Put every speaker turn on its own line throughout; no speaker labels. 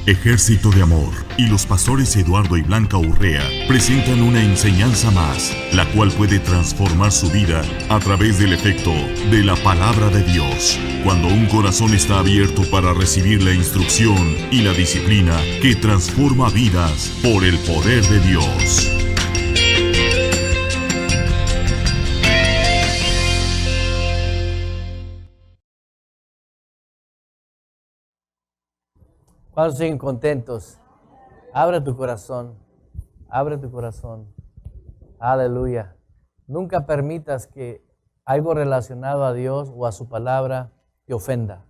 Ejército de Amor y los pastores Eduardo y Blanca Urrea presentan una enseñanza más, la cual puede transformar su vida a través del efecto de la palabra de Dios. Cuando un corazón está abierto para recibir la instrucción y la disciplina que transforma vidas por el poder de Dios.
¿Cuántos siguen contentos? Abre tu corazón. Abre tu corazón. Aleluya. Nunca permitas que algo relacionado a Dios o a su palabra te ofenda.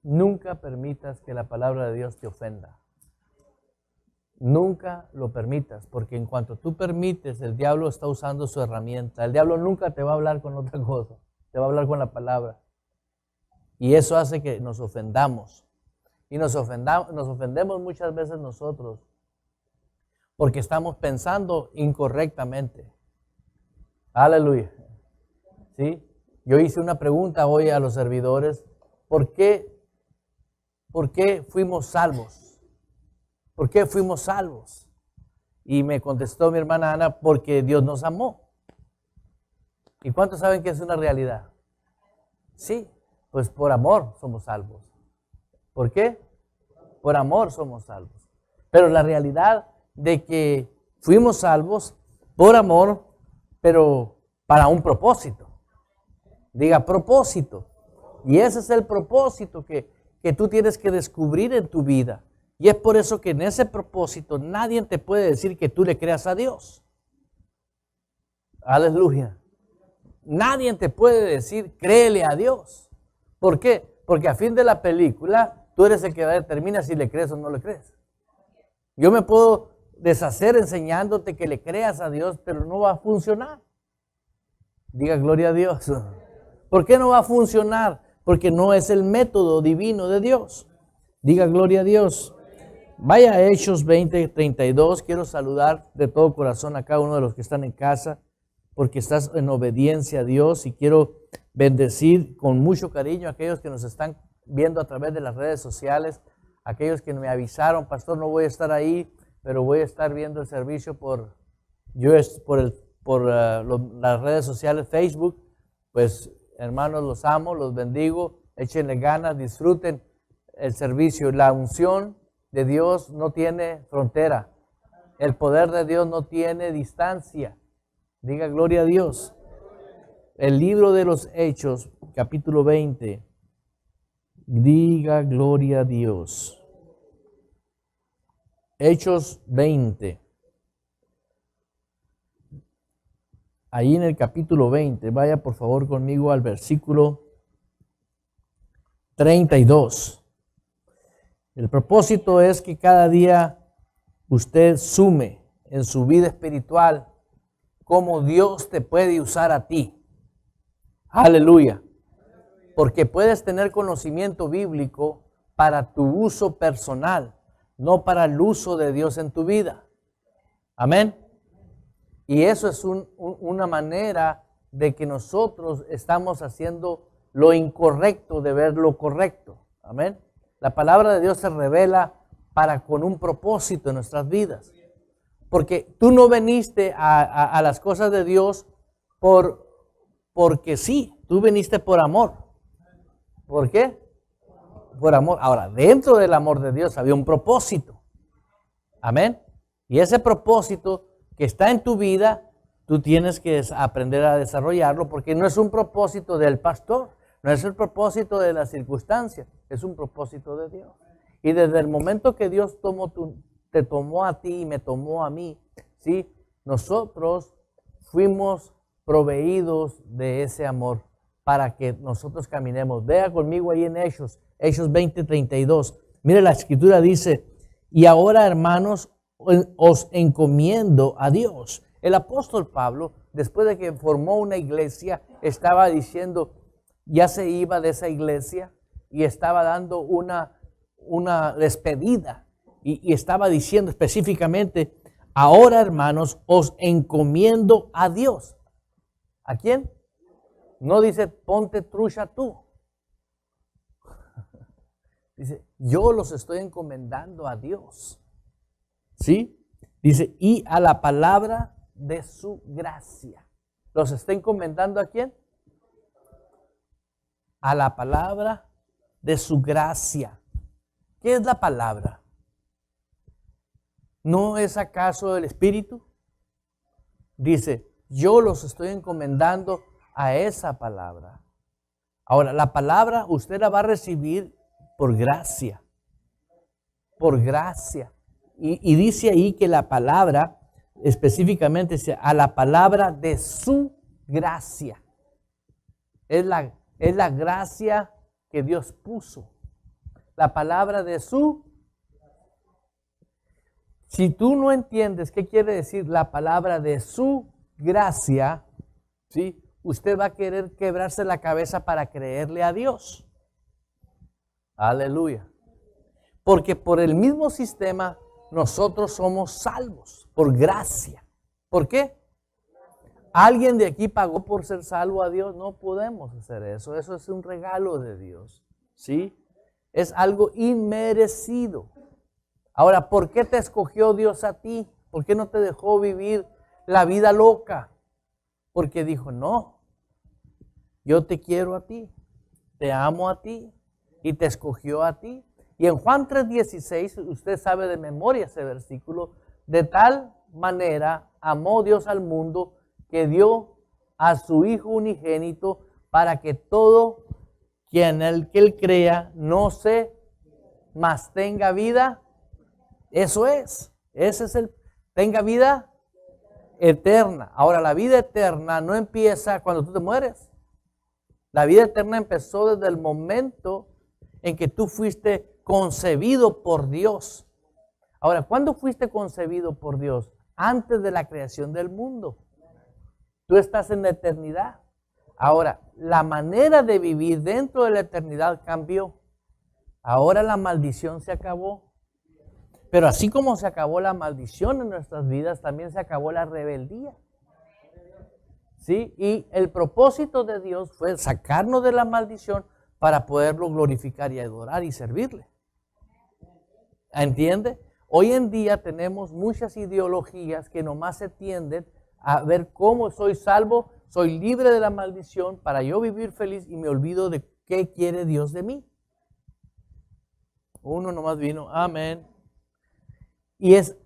Nunca permitas que la palabra de Dios te ofenda. Nunca lo permitas, porque en cuanto tú permites, el diablo está usando su herramienta. El diablo nunca te va a hablar con otra cosa, te va a hablar con la palabra. Y eso hace que nos ofendamos. Y nos ofendemos muchas veces nosotros porque estamos pensando incorrectamente. Aleluya. ¿Sí? Yo hice una pregunta hoy a los servidores. ¿Por qué fuimos salvos? ¿Por qué fuimos salvos? Y me contestó mi hermana Ana, porque Dios nos amó. ¿Y cuántos saben que es una realidad? Sí, pues por amor somos salvos. ¿Por qué? Por amor somos salvos. Pero la realidad de que fuimos salvos por amor, pero para un propósito. Diga propósito. Y ese es el propósito que tú tienes que descubrir en tu vida. Y es por eso que en ese propósito nadie te puede decir que tú le creas a Dios. Aleluya. Nadie te puede decir créele a Dios. ¿Por qué? Porque a fin de la película tú eres el que determina si le crees o no le crees. Yo me puedo deshacer enseñándote que le creas a Dios, pero no va a funcionar. Diga gloria a Dios. ¿Por qué no va a funcionar? Porque no es el método divino de Dios. Diga gloria a Dios. Vaya a Hechos 20:32. Quiero saludar de todo corazón a cada uno de los que están en casa, porque estás en obediencia a Dios, y quiero bendecir con mucho cariño a aquellos que nos están viendo a través de las redes sociales, aquellos que me avisaron, pastor, no voy a estar ahí, pero voy a estar viendo el servicio por las redes sociales, Facebook. Pues hermanos, los amo, los bendigo, échenle ganas, disfruten el servicio. La unción de Dios no tiene frontera, el poder de Dios no tiene distancia. Diga gloria a Dios. El libro de los Hechos, capítulo 20. Diga gloria a Dios. Hechos 20. Ahí en el capítulo 20, vaya por favor conmigo al versículo 32. El propósito es que cada día usted sume en su vida espiritual cómo Dios te puede usar a ti. Aleluya. Porque puedes tener conocimiento bíblico para tu uso personal, no para el uso de Dios en tu vida. Amén. Y eso es una manera de que nosotros estamos haciendo lo incorrecto de ver lo correcto. Amén. La palabra de Dios se revela con un propósito en nuestras vidas. Porque tú no viniste a las cosas de Dios porque sí, tú viniste por amor. ¿Por qué? Por amor. Ahora, dentro del amor de Dios había un propósito. Amén. Y ese propósito que está en tu vida, tú tienes que aprender a desarrollarlo, porque no es un propósito del pastor, no es el propósito de las circunstancias, es un propósito de Dios. Y desde el momento que Dios te tomó a ti y me tomó a mí, ¿sí? Nosotros fuimos proveídos de ese amor para que nosotros caminemos. Vea conmigo ahí en Hechos 20:32. Mire, la escritura dice, y ahora, hermanos, os encomiendo a Dios. El apóstol Pablo, después de que formó una iglesia, estaba diciendo, ya se iba de esa iglesia y estaba dando una despedida. Y estaba diciendo específicamente, ahora, hermanos, os encomiendo a Dios. ¿A quién? No dice, ponte trucha tú. Dice, yo los estoy encomendando a Dios. ¿Sí? Dice, y a la palabra de su gracia. ¿Los está encomendando a quién? A la palabra de su gracia. ¿Qué es la palabra? ¿No es acaso el Espíritu? Dice, yo los estoy encomendando a esa palabra. Ahora, la palabra usted la va a recibir por gracia. Por gracia. Y dice ahí que la palabra, específicamente, dice, a la palabra de su gracia. Es la gracia que Dios puso. La palabra de su. Si tú no entiendes qué quiere decir la palabra de su gracia, ¿sí? Usted va a querer quebrarse la cabeza para creerle a Dios. Aleluya. Porque por el mismo sistema nosotros somos salvos, por gracia. ¿Por qué? ¿Alguien de aquí pagó por ser salvo a Dios? No podemos hacer eso. Eso es un regalo de Dios. ¿Sí? Es algo inmerecido. Ahora, ¿por qué te escogió Dios a ti? ¿Por qué no te dejó vivir la vida loca? Porque dijo, no, yo te quiero a ti, te amo a ti y te escogió a ti. Y en Juan 3:16, usted sabe de memoria ese versículo, de tal manera amó Dios al mundo que dio a su Hijo unigénito para que todo quien en él crea no se mas tenga vida. Eso es, ese es tenga vida eterna. Ahora, la vida eterna no empieza cuando tú te mueres. La vida eterna empezó desde el momento en que tú fuiste concebido por Dios. Ahora, ¿cuándo fuiste concebido por Dios? Antes de la creación del mundo. Tú estás en la eternidad. Ahora, la manera de vivir dentro de la eternidad cambió. Ahora la maldición se acabó. Pero así como se acabó la maldición en nuestras vidas, también se acabó la rebeldía. ¿Sí? Y el propósito de Dios fue sacarnos de la maldición para poderlo glorificar y adorar y servirle. ¿Entiende? Hoy en día tenemos muchas ideologías que nomás se tienden a ver cómo soy salvo, soy libre de la maldición para yo vivir feliz y me olvido de qué quiere Dios de mí. Uno nomás vino, amén. Y es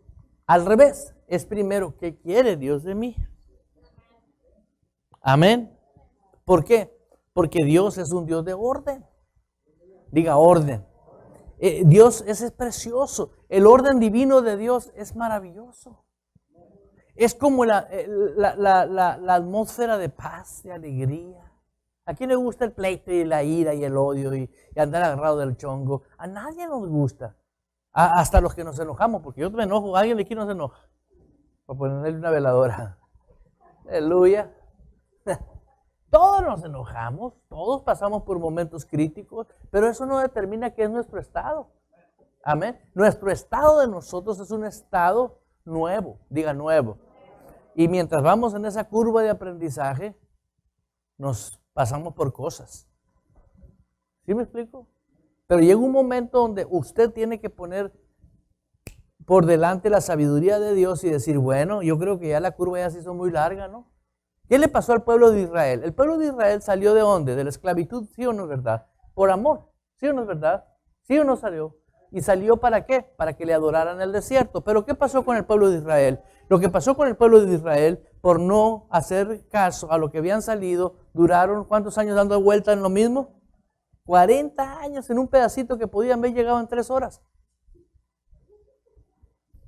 al revés, es primero qué quiere Dios de mí. Amén. ¿Por qué? Porque Dios es un Dios de orden. Diga orden. Dios es precioso. El orden divino de Dios es maravilloso. Es como la atmósfera de paz, de alegría. ¿A quién le gusta el pleito y la ira y el odio y andar agarrado del chongo? A nadie nos gusta. Hasta los que nos enojamos, porque yo me enojo. ¿Alguien de aquí no se enoja? Para ponerle una veladora. Aleluya. Todos nos enojamos, todos pasamos por momentos críticos, pero eso no determina qué es nuestro estado. Amén. Nuestro estado de nosotros es un estado nuevo, diga nuevo. Y mientras vamos en esa curva de aprendizaje, nos pasamos por cosas. ¿Sí me explico? Pero llega un momento donde usted tiene que poner por delante la sabiduría de Dios y decir, bueno, yo creo que ya la curva ya se hizo muy larga, ¿no? ¿Qué le pasó al pueblo de Israel? El pueblo de Israel salió ¿de dónde? De la esclavitud, ¿sí o no es verdad? Por amor, ¿sí o no es verdad? ¿Sí o no salió? ¿Y salió para qué? Para que le adoraran en el desierto. ¿Pero qué pasó con el pueblo de Israel? Lo que pasó con el pueblo de Israel, por no hacer caso a lo que habían salido, duraron ¿cuántos años dando vuelta en lo mismo? 40 años en un pedacito que podían haber llegado en 3 horas.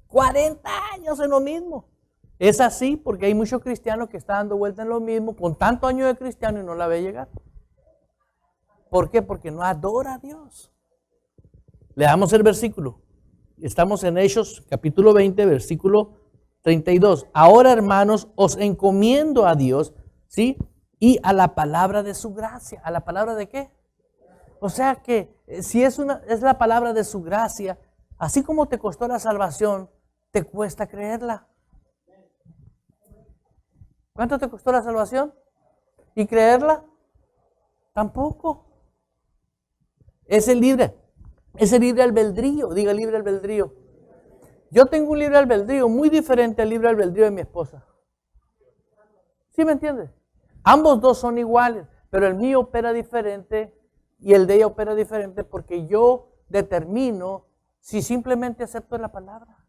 40 años en lo mismo. Es así porque hay muchos cristianos que están dando vuelta en lo mismo con tantos años de cristiano y no la ve llegar. ¿Por qué? Porque no adora a Dios. Leamos el versículo. Estamos en Hechos capítulo 20, versículo 32. Ahora, hermanos, os encomiendo a Dios, ¿sí? Y a la palabra de su gracia. ¿A la palabra de qué? O sea que si es la palabra de su gracia, así como te costó la salvación, te cuesta creerla. ¿Cuánto te costó la salvación? ¿Y creerla? Tampoco. Es el libre. Ese libre albedrío, diga libre albedrío. Yo tengo un libre albedrío muy diferente al libre albedrío de mi esposa. ¿Sí me entiendes? Ambos dos son iguales, pero el mío opera diferente y el de ella opera diferente porque yo determino si simplemente acepto la palabra.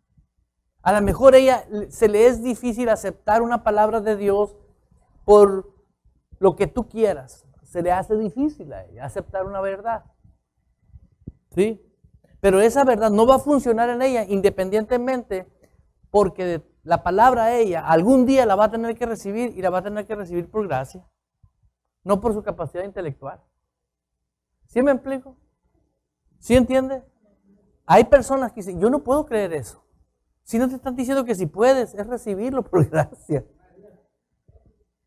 A lo mejor a ella se le es difícil aceptar una palabra de Dios por lo que tú quieras. Se le hace difícil a ella aceptar una verdad. ¿Sí? Pero esa verdad no va a funcionar en ella independientemente porque la palabra a ella algún día la va a tener que recibir y la va a tener que recibir por gracia, no por su capacidad intelectual. ¿Sí me explico? ¿Sí entiende? Hay personas que dicen, yo no puedo creer eso. Si no te están diciendo que si puedes, es recibirlo por gracia.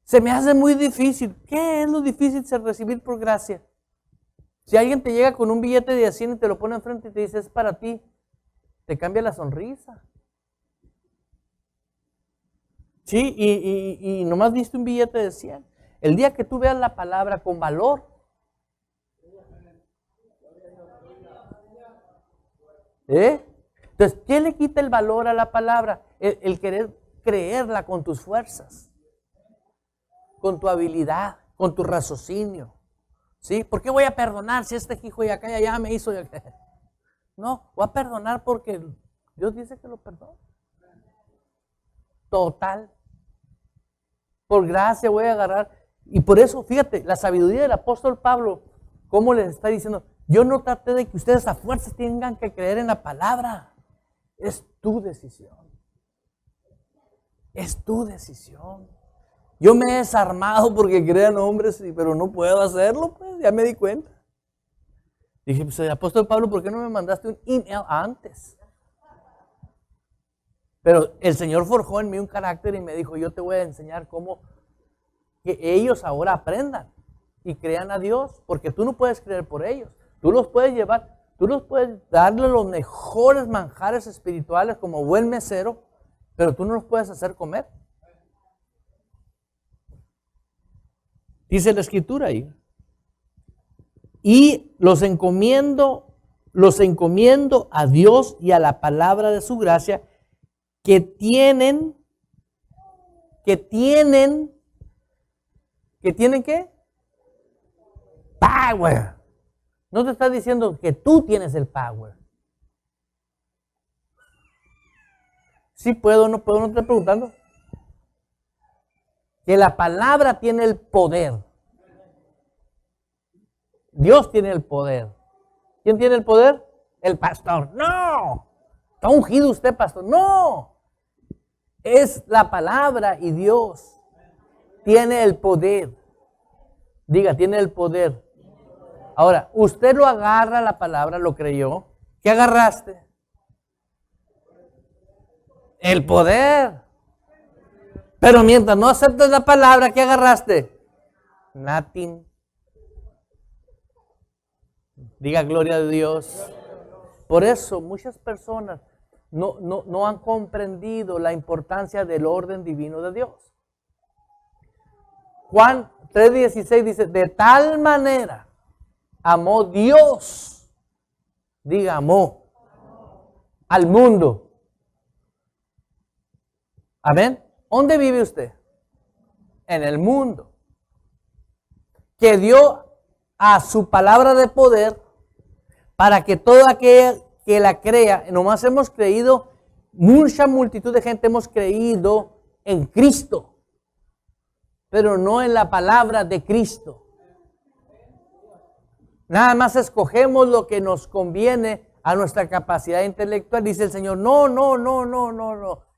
Se me hace muy difícil. ¿Qué es lo difícil de recibir por gracia? Si alguien te llega con un billete de 100 y te lo pone enfrente y te dice, es para ti, te cambia la sonrisa. Sí, y nomás viste un billete de 100. El día que tú veas la palabra con valor, entonces, ¿qué le quita el valor a la palabra? El querer creerla con tus fuerzas, con tu habilidad, con tu raciocinio. ¿Sí? ¿Por qué voy a perdonar si este hijo de acá y allá me hizo? No, voy a perdonar porque Dios dice que lo perdona. Total. Por gracia voy a agarrar. Y por eso, fíjate, la sabiduría del apóstol Pablo, ¿cómo les está diciendo? Yo no traté de que ustedes a fuerzas tengan que creer en la palabra. Es tu decisión. Es tu decisión. Yo me he desarmado porque crean hombres, pero no puedo hacerlo, pues, ya me di cuenta. Dije, pues, apóstol Pablo, ¿por qué no me mandaste un email antes? Pero el Señor forjó en mí un carácter y me dijo, yo te voy a enseñar cómo que ellos ahora aprendan y crean a Dios, porque tú no puedes creer por ellos. Tú los puedes llevar, tú los puedes darle los mejores manjares espirituales como buen mesero, pero tú no los puedes hacer comer. Dice la escritura ahí. Y los encomiendo a Dios y a la palabra de su gracia que tienen ¿qué? Power. No te está diciendo que tú tienes el power. ¿Sí puedo, no puedo? No te estoy preguntando. Que la palabra tiene el poder. Dios tiene el poder. ¿Quién tiene el poder? El pastor. No. ¿Está ungido usted, pastor? No. Es la palabra y Dios tiene el poder. Diga, tiene el poder. Ahora, usted lo agarra la palabra, lo creyó. ¿Qué agarraste? El poder. Pero mientras no aceptas la palabra, ¿qué agarraste? Nothing. Diga gloria a Dios. Por eso muchas personas no han comprendido la importancia del orden divino de Dios. Juan 3:16 dice, de tal manera amó Dios, diga amó, al mundo. Amén. ¿Dónde vive usted? En el mundo. Que dio a su palabra de poder para que todo aquel que la crea, nomás hemos creído, mucha multitud de gente hemos creído en Cristo, pero no en la palabra de Cristo. Nada más escogemos lo que nos conviene a nuestra capacidad intelectual. Dice el Señor, no.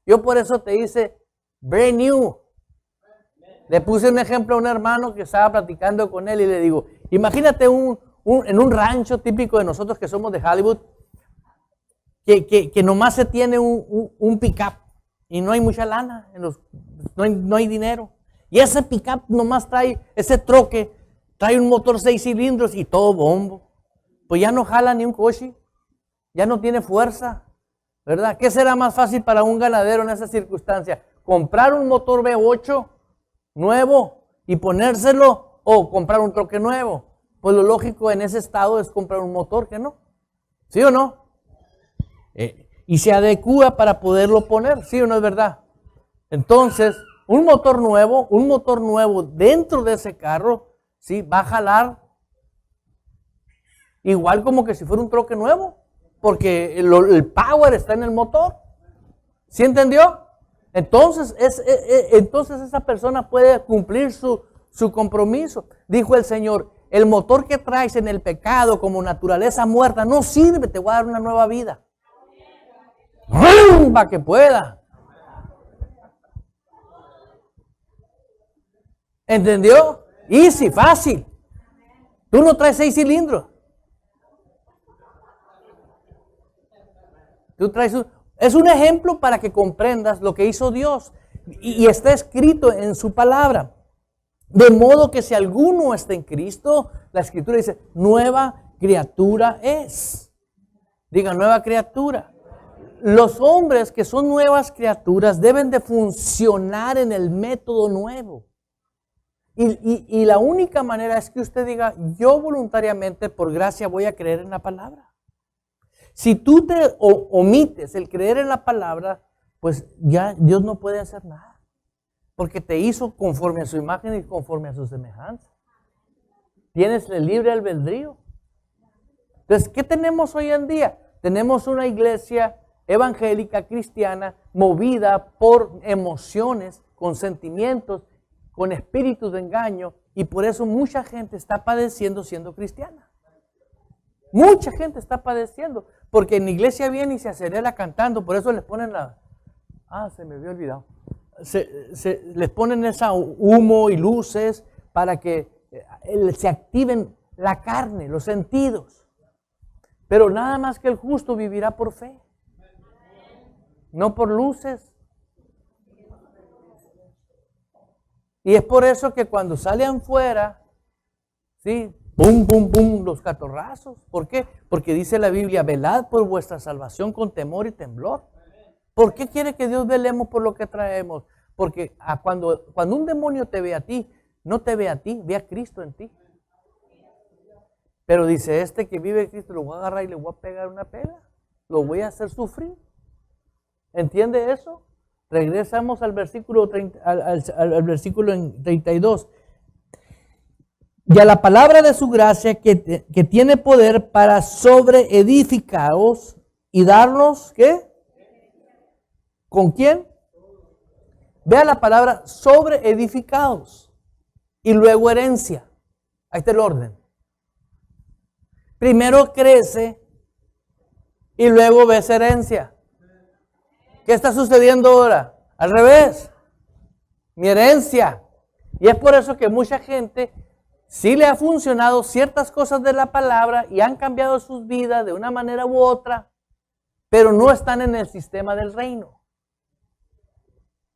Yo por eso te hice brand new. Le puse un ejemplo a un hermano que estaba platicando con él y le digo, imagínate en un rancho típico de nosotros que somos de Hollywood, que nomás se tiene un pick-up y no hay mucha lana, no hay dinero. Y ese pick-up nomás trae, ese troque, trae un motor 6 cilindros y todo bombo. Pues ya no jala ni un coche, ya no tiene fuerza, ¿verdad? ¿Qué será más fácil para un ganadero en esa circunstancia? ¿Comprar un motor V8 nuevo y ponérselo o comprar un troque nuevo? Pues lo lógico en ese estado es comprar un motor, ¿que no? ¿Sí o no? Y se adecua para poderlo poner, ¿sí o no es verdad? Entonces, un motor nuevo dentro de ese carro, ¿sí? Va a jalar igual como que si fuera un troque nuevo, porque el power está en el motor. ¿Sí entendió? Entonces, entonces esa persona puede cumplir su compromiso. Dijo el Señor, el motor que traes en el pecado como naturaleza muerta no sirve, te voy a dar una nueva vida. Para que pueda. ¿Entendió? Easy, fácil. Tú no traes 6 cilindros. Tú traes es un ejemplo para que comprendas lo que hizo Dios. Y está escrito en su palabra. De modo que si alguno está en Cristo, la Escritura dice, nueva criatura es. Diga, nueva criatura. Los hombres que son nuevas criaturas deben de funcionar en el método nuevo. Y la única manera es que usted diga, yo voluntariamente, por gracia, voy a creer en la palabra. Si tú te omites el creer en la palabra, pues ya Dios no puede hacer nada. Porque te hizo conforme a su imagen y conforme a su semejanza. Tienes el libre albedrío. Entonces, ¿qué tenemos hoy en día? Tenemos una iglesia evangélica cristiana movida por emociones, con sentimientos, con espíritus de engaño, y por eso mucha gente está padeciendo siendo cristiana. Mucha gente está padeciendo, porque en la iglesia viene y se acelera cantando, por eso les ponen se me había olvidado. Les ponen esa humo y luces para que se activen la carne, los sentidos. Pero nada más que el justo vivirá por fe, no por luces. Y es por eso que cuando salen fuera, ¿sí? Pum, pum, pum, los catorrazos. ¿Por qué? Porque dice la Biblia, velad por vuestra salvación con temor y temblor. ¿Por qué quiere que Dios velemos por lo que traemos? Porque cuando un demonio te ve a ti, no te ve a ti, ve a Cristo en ti. Pero dice, que vive Cristo, lo voy a agarrar y le voy a pegar una pela. Lo voy a hacer sufrir. ¿Entiende eso? Regresamos al versículo 32. Y a la palabra de su gracia que tiene poder para sobreedificaros y darnos, ¿qué? ¿Con quién? Vea la palabra sobreedificados y luego herencia. Ahí está el orden. Primero crece y luego ves herencia. ¿Qué está sucediendo ahora? Al revés. Mi herencia. Y es por eso que mucha gente sí le ha funcionado ciertas cosas de la palabra y han cambiado sus vidas de una manera u otra, pero no están en el sistema del reino.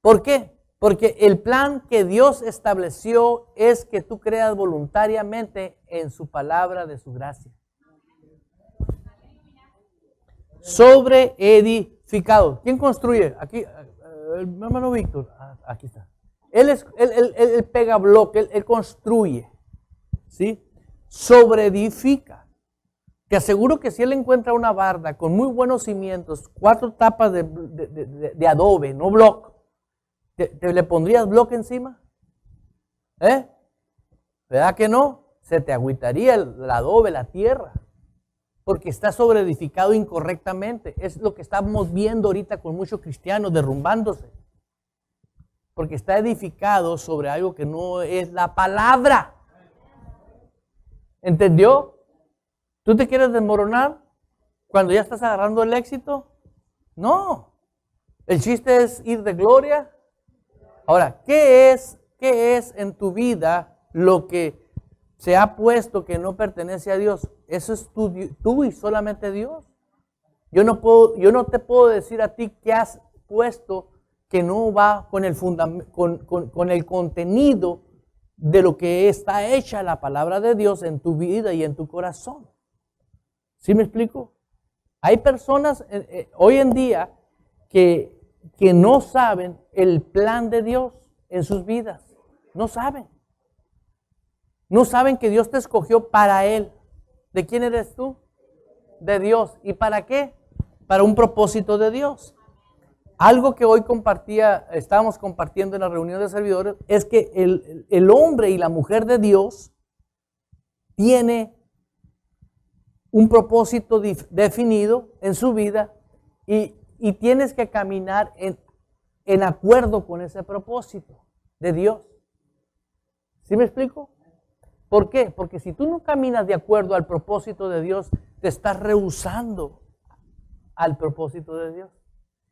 ¿Por qué? Porque el plan que Dios estableció es que tú creas voluntariamente en su palabra de su gracia. Sobreedificado. ¿Quién construye? Aquí, el hermano Víctor. Aquí está. Él pega bloque, él construye. ¿Sí? Sobreedifica. Te aseguro que si él encuentra una barda con muy buenos cimientos, 4 tapas de adobe, no bloque, ¿te le pondrías bloque encima? ¿Verdad que no? Se te agüitaría el adobe, la tierra, porque está sobreedificado incorrectamente. Es lo que estamos viendo ahorita con muchos cristianos derrumbándose, porque está edificado sobre algo que no es la palabra. ¿Entendió? ¿Tú te quieres desmoronar cuando ya estás agarrando el éxito? No. El chiste es ir de gloria. Ahora, ¿qué es en tu vida lo que se ha puesto que no pertenece a Dios? Eso es tú y solamente Dios. Yo no te puedo decir a ti qué has puesto que no va con el contenido de lo que está hecha la palabra de Dios en tu vida y en tu corazón. ¿Sí me explico? Hay personas hoy en día que no saben el plan de Dios en sus vidas. No saben. No saben que Dios te escogió para Él. ¿De quién eres tú? de Dios. ¿Y para qué? Para un propósito de Dios. Algo que hoy estábamos compartiendo en la reunión de servidores, es que el hombre y la mujer de Dios tiene un propósito definido en su vida y tienes que caminar en acuerdo con ese propósito de Dios. ¿Sí me explico? ¿Por qué? Porque si tú no caminas de acuerdo al propósito de Dios, te estás rehusando al propósito de Dios.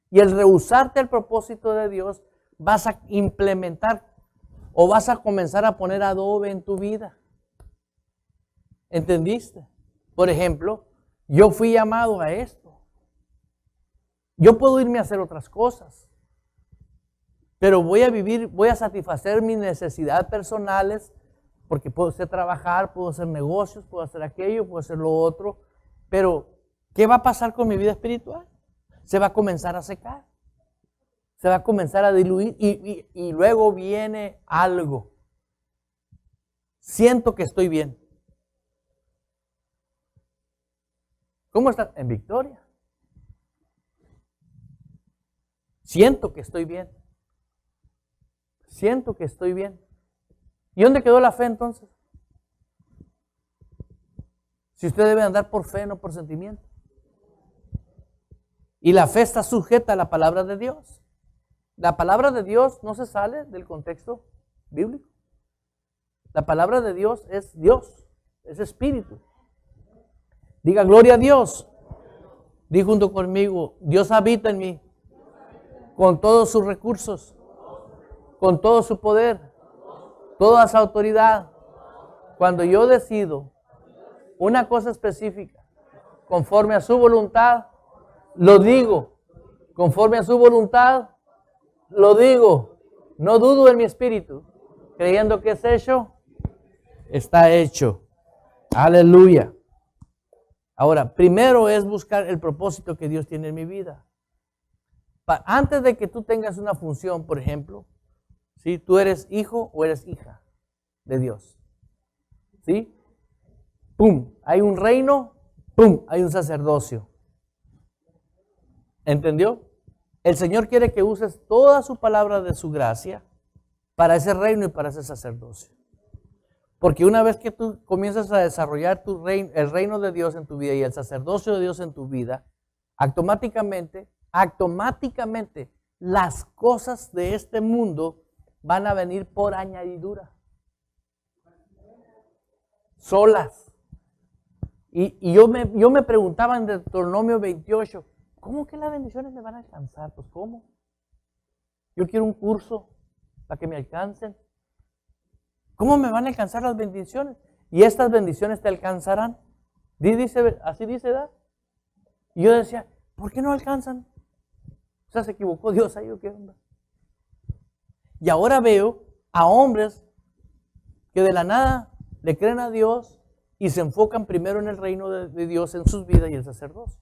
Y al rehusarte al propósito de Dios, vas a implementar o vas a comenzar a poner adobe en tu vida. ¿Entendiste? Por ejemplo, yo fui llamado a esto. Yo puedo irme a hacer otras cosas, pero voy a satisfacer mis necesidades personales, porque puedo hacer trabajar, puedo hacer negocios, puedo hacer aquello, puedo hacer lo otro, pero ¿qué va a pasar con mi vida espiritual? Se va a comenzar a secar, se va a comenzar a diluir y luego viene algo. Siento que estoy bien. ¿Cómo estás? En victoria. Siento que estoy bien. Siento que estoy bien. ¿Y dónde quedó la fe entonces? Si usted debe andar por fe, no por sentimiento. Y la fe está sujeta a la palabra de Dios. La palabra de Dios no se sale del contexto bíblico. La palabra de Dios, es espíritu. Diga gloria a Dios. Di junto conmigo, Dios habita en mí con todos sus recursos, con todo su poder, toda su autoridad. Cuando yo decido una cosa específica conforme a su voluntad, lo digo. Conforme a su voluntad, lo digo. No dudo en mi espíritu, creyendo que es hecho, está hecho. Aleluya. Ahora, primero es buscar el propósito que Dios tiene en mi vida. Antes de que tú tengas una función, por ejemplo, ¿sí? Tú eres hijo o eres hija de Dios. ¿Sí? ¡Pum! Hay un reino, ¡pum! Hay un sacerdocio. ¿Entendió? El Señor quiere que uses toda su palabra de su gracia para ese reino y para ese sacerdocio. Porque una vez que tú comienzas a desarrollar el reino de Dios en tu vida y el sacerdocio de Dios en tu vida, automáticamente las cosas de este mundo van a venir por añadidura. Solas. Y yo me preguntaba en Deuteronomio 28, ¿cómo que las bendiciones me van a alcanzar? Pues ¿cómo? Yo quiero un curso para que me alcancen. ¿Cómo me van a alcanzar las bendiciones? Y estas bendiciones te alcanzarán. Así dice, ¿verdad? Y yo decía, ¿por qué no alcanzan? O sea, ¿se equivocó Dios ahí o qué onda? Y ahora veo a hombres que de la nada le creen a Dios y se enfocan primero en el reino de Dios en sus vidas y el sacerdocio.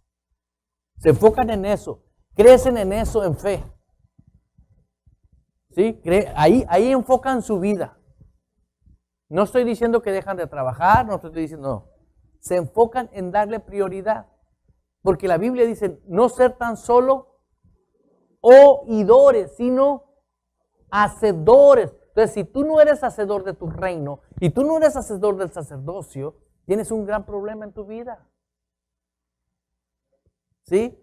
Se enfocan en eso, crecen en eso en fe. ¿Sí? Ahí enfocan su vida. No estoy diciendo que dejan de trabajar, no estoy diciendo no. Se enfocan en darle prioridad. Porque la Biblia dice no ser tan solo oidores, sino hacedores. Entonces, si tú no eres hacedor de tu reino y tú no eres hacedor del sacerdocio, tienes un gran problema en tu vida. ¿Sí?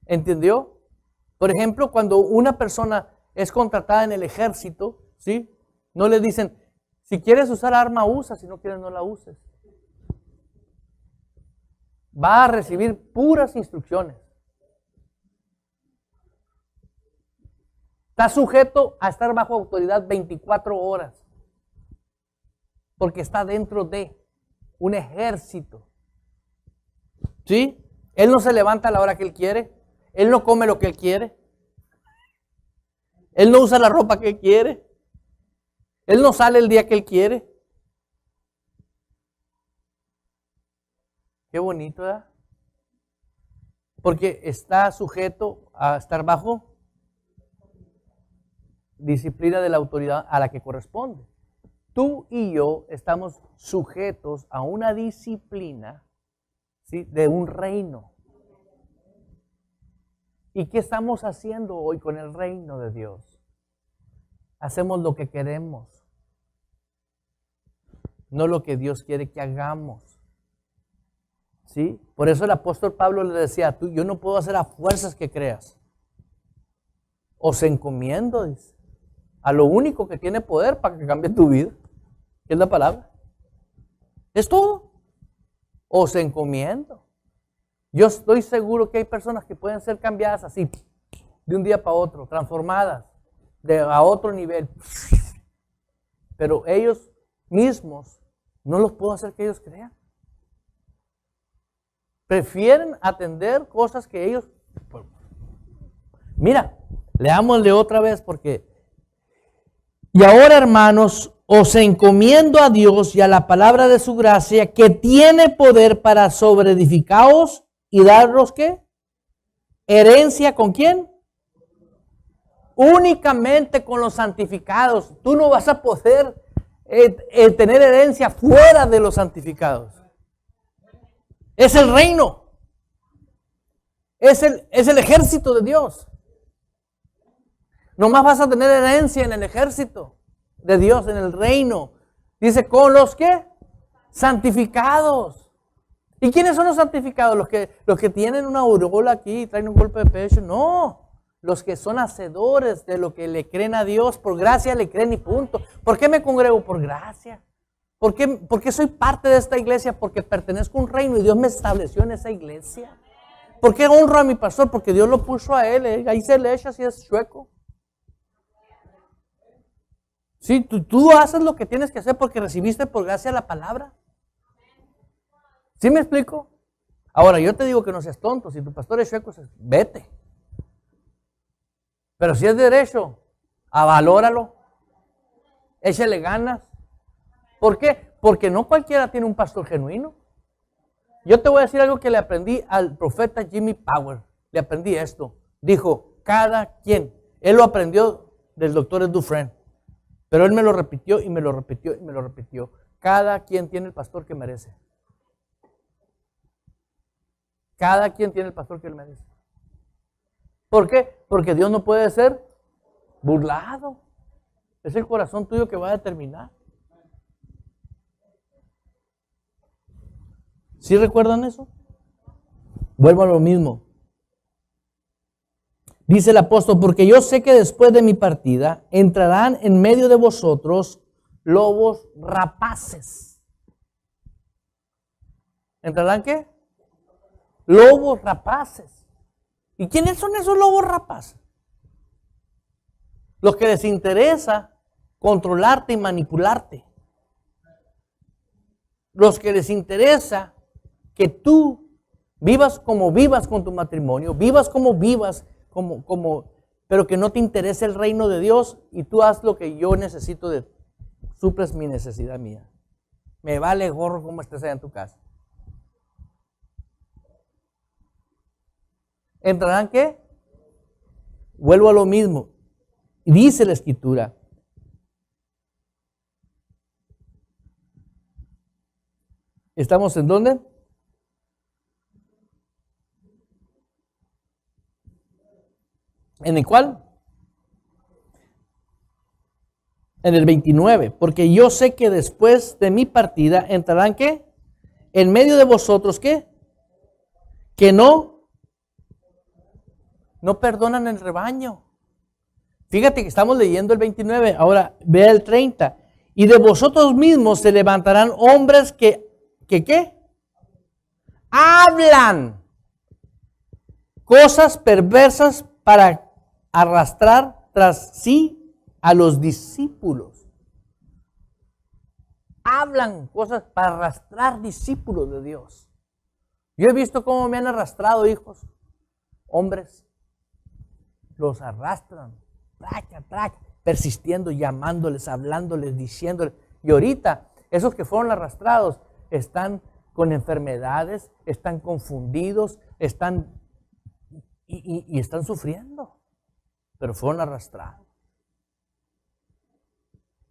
¿Entendió? Por ejemplo, cuando una persona es contratada en el ejército, ¿sí? No le dicen, si quieres usar arma, usa, si no quieres, no la uses. Va a recibir puras instrucciones. Está sujeto a estar bajo autoridad 24 horas. Porque está dentro de un ejército. ¿Sí? Él no se levanta a la hora que él quiere. Él no come lo que él quiere. Él no usa la ropa que él quiere. Él no sale el día que él quiere. Qué bonito, ¿verdad? Porque está sujeto a estar bajo disciplina de la autoridad a la que corresponde. Tú y yo estamos sujetos a una disciplina, ¿sí? De un reino. ¿Y qué estamos haciendo hoy con el reino de Dios? Hacemos lo que queremos, no lo que Dios quiere que hagamos. ¿Sí? Por eso el apóstol Pablo le decía, yo no puedo hacer a fuerzas que creas. Os encomiendo, dice, a lo único que tiene poder para que cambie tu vida, que es la palabra. Es todo. Os encomiendo. Yo estoy seguro que hay personas que pueden ser cambiadas así, de un día para otro, transformadas a otro nivel. Pero ellos mismos no los puedo hacer que ellos crean. Prefieren atender cosas que ellos... Mira, leámosle otra vez porque... Y ahora, hermanos, os encomiendo a Dios y a la palabra de su gracia, que tiene poder para sobreedificaros y daros, ¿qué? Herencia, ¿con quién? Únicamente con los santificados. Tú no vas a poder tener herencia fuera de los santificados. Es el reino. Es el ejército de Dios. Nomás vas a tener herencia en el ejército de Dios, en el reino. Dice, ¿con los qué? Santificados. ¿Y quiénes son los santificados? Los que tienen una aureola aquí y traen un golpe de pecho. No, los que son hacedores de lo que le creen a Dios. Por gracia le creen y punto. ¿Por qué me congrego? Por gracia. ¿Por qué soy parte de esta iglesia? Porque pertenezco a un reino y Dios me estableció en esa iglesia. ¿Por qué honro a mi pastor? Porque Dios lo puso a él. Ahí se le echa si es chueco. Sí, tú haces lo que tienes que hacer porque recibiste por gracia la palabra. ¿Sí me explico? Ahora, yo te digo que no seas tonto. Si tu pastor es chueco, vete. Pero si es derecho, avalóralo. Échale ganas. ¿Por qué? Porque no cualquiera tiene un pastor genuino. Yo te voy a decir algo que le aprendí al profeta Jimmy Power. Le aprendí esto. Dijo, cada quien. Él lo aprendió del doctor Dufresne. Pero él me lo repitió y me lo repitió y me lo repitió. Cada quien tiene el pastor que merece. Cada quien tiene el pastor que él merece. ¿Por qué? Porque Dios no puede ser burlado. Es el corazón tuyo que va a determinar. ¿Sí recuerdan eso? Vuelvo a lo mismo. Dice el apóstol, porque yo sé que después de mi partida entrarán en medio de vosotros lobos rapaces. ¿Entrarán qué? Lobos rapaces. ¿Y quiénes son esos lobos rapaces? Los que les interesa controlarte y manipularte. Los que les interesa que tú vivas como vivas con tu matrimonio, vivas como vivas, pero que no te interese el reino de Dios y tú haz lo que yo necesito suples mi necesidad mía. Me vale gorro como estés allá en tu casa. ¿Entrarán qué? Vuelvo a lo mismo. Dice la Escritura. ¿Estamos en dónde? ¿En el cuál? En el 29. Porque yo sé que después de mi partida entrarán ¿qué? En medio de vosotros ¿qué? Que no perdonan el rebaño. Fíjate que estamos leyendo el 29. Ahora vea el 30. Y de vosotros mismos se levantarán hombres que ¿qué? Hablan cosas perversas para arrastrar tras sí a los discípulos. Hablan cosas para arrastrar discípulos de Dios. Yo he visto cómo me han arrastrado hijos, hombres. Los arrastran, persistiendo, llamándoles, hablándoles, diciéndoles. Y ahorita, esos que fueron arrastrados están con enfermedades, están confundidos, están sufriendo. Pero fueron arrastrados.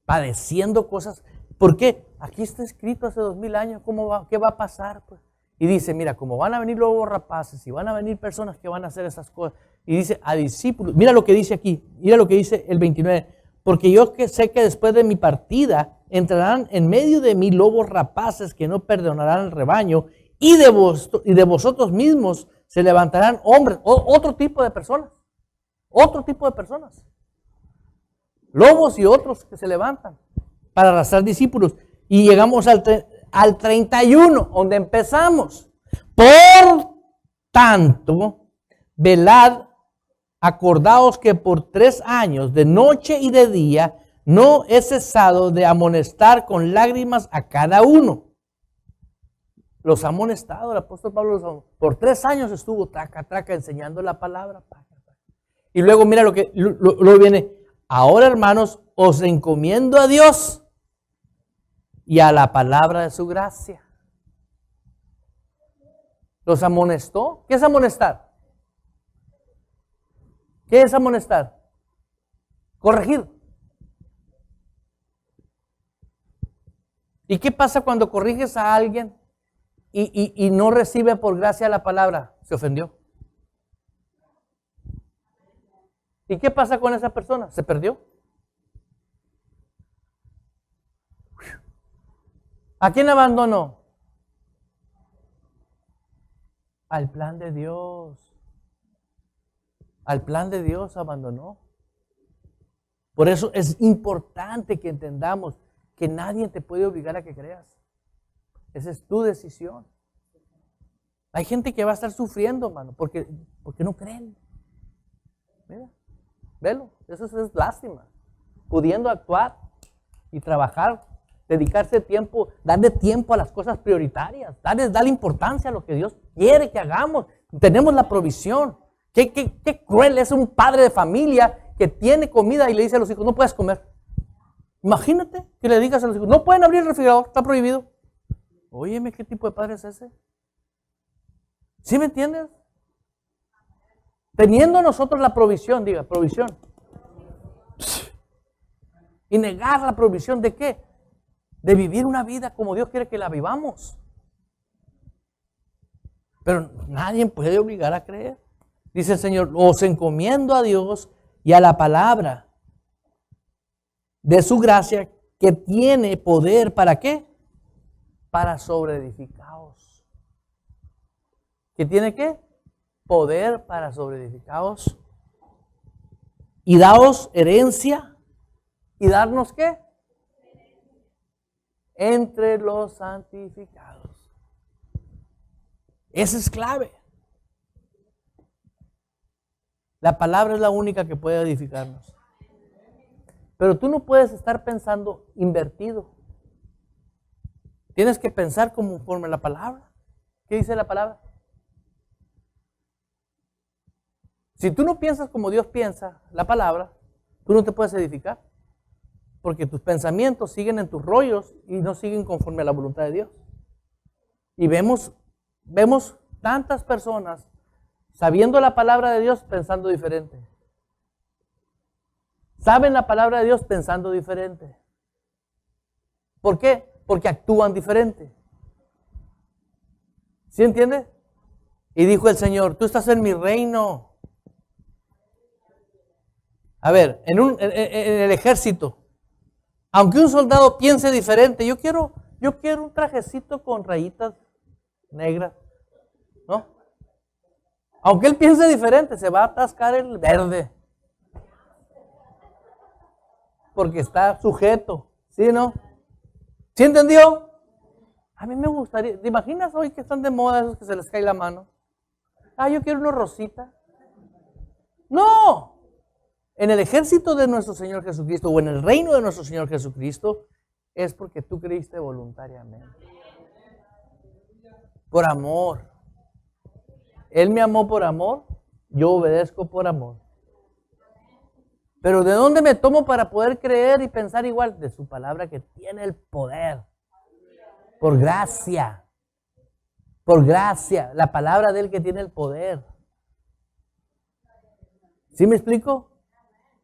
Padeciendo cosas. ¿Por qué? Aquí está escrito hace 2000 años. ¿Qué va a pasar? Pues Y dice, mira, como van a venir lobos rapaces y van a venir personas que van a hacer esas cosas. Y dice a discípulos, mira lo que dice aquí, mira lo que dice el 29. Porque yo que sé que después de mi partida entrarán en medio de mí lobos rapaces que no perdonarán el rebaño y de vosotros mismos se levantarán hombres, otro tipo de personas. Otro tipo de personas. Lobos y otros que se levantan para arrastrar discípulos. Y llegamos al 31, donde empezamos. Por tanto, velad, acordaos que por 3 años, de noche y de día, no he cesado de amonestar con lágrimas a cada uno. Los ha amonestado, el apóstol Pablo por 3 años estuvo traca enseñando la palabra. Y luego mira lo que luego viene. Ahora, hermanos, os encomiendo a Dios y a la palabra de su gracia. Los amonestó. ¿Qué es amonestar? ¿Qué es amonestar? Corregir. ¿Y qué pasa cuando corriges a alguien y no recibe por gracia la palabra? Se ofendió. ¿Y qué pasa con esa persona? ¿Se perdió? ¿A quién abandonó? Al plan de Dios. Al plan de Dios abandonó. Por eso es importante que entendamos que nadie te puede obligar a que creas. Esa es tu decisión. Hay gente que va a estar sufriendo, hermano, porque no creen. Mira, velo, eso es lástima. Pudiendo actuar y trabajar, dedicarse tiempo, darle tiempo a las cosas prioritarias, darle importancia a lo que Dios quiere que hagamos. Tenemos la provisión. Qué cruel es un padre de familia que tiene comida y le dice a los hijos, no puedes comer. Imagínate que le digas a los hijos, no pueden abrir el refrigerador, está prohibido. Óyeme, ¿qué tipo de padre es ese? ¿Sí me entiendes? Teniendo nosotros la provisión, diga, provisión. Y negar la provisión ¿de qué? De vivir una vida como Dios quiere que la vivamos. Pero nadie puede obligar a creer. Dice el Señor, os encomiendo a Dios y a la palabra de su gracia que tiene poder, ¿para qué? Para sobreedificaos. ¿Que tiene qué? Poder para sobreedificaos. Y daos herencia. ¿Y darnos qué? Entre los santificados. Esa es clave. La palabra es la única que puede edificarnos. Pero tú no puedes estar pensando invertido. Tienes que pensar conforme a la palabra. ¿Qué dice la palabra? Si tú no piensas como Dios piensa la palabra, tú no te puedes edificar. Porque tus pensamientos siguen en tus rollos y no siguen conforme a la voluntad de Dios. Y vemos tantas personas sabiendo la palabra de Dios pensando diferente. Saben la palabra de Dios pensando diferente. ¿Por qué? Porque actúan diferente. ¿Sí entiende? Y dijo el Señor, tú estás en mi reino. A ver, en el ejército, aunque un soldado piense diferente, yo quiero un trajecito con rayitas negras, ¿no? Aunque él piense diferente, se va a atascar el verde. Porque está sujeto, ¿sí, no? ¿Sí entendió? A mí me gustaría, ¿te imaginas hoy que están de moda esos que se les cae la mano? Yo quiero uno rosita. ¡No! En el ejército de nuestro Señor Jesucristo o en el reino de nuestro Señor Jesucristo es porque tú creíste voluntariamente. Por amor. Él me amó por amor, yo obedezco por amor. Pero ¿de dónde me tomo para poder creer y pensar igual? De su palabra que tiene el poder. Por gracia. Por gracia. La palabra de Él que tiene el poder. ¿Sí me explico?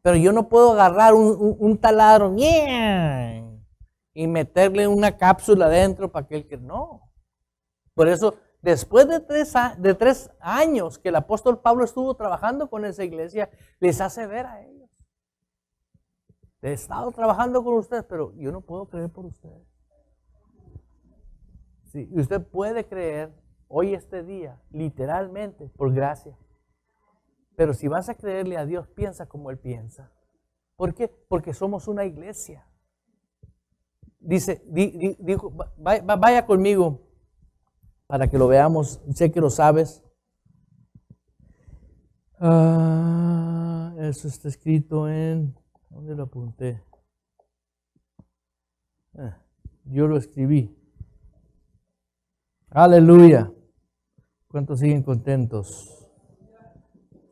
Pero yo no puedo agarrar un taladro y meterle una cápsula adentro para que él que no. Por eso después de 3 años que el apóstol Pablo estuvo trabajando con esa iglesia, les hace ver a ellos. He estado trabajando con ustedes, pero yo no puedo creer por ustedes. Sí, y usted puede creer hoy este día, literalmente, por gracia. Pero si vas a creerle a Dios, piensa como Él piensa. ¿Por qué? Porque somos una iglesia. Dice, dijo, vaya conmigo para que lo veamos. Sé que lo sabes. Eso está escrito en... ¿Dónde lo apunté? Yo lo escribí. Aleluya. ¿Cuántos siguen contentos?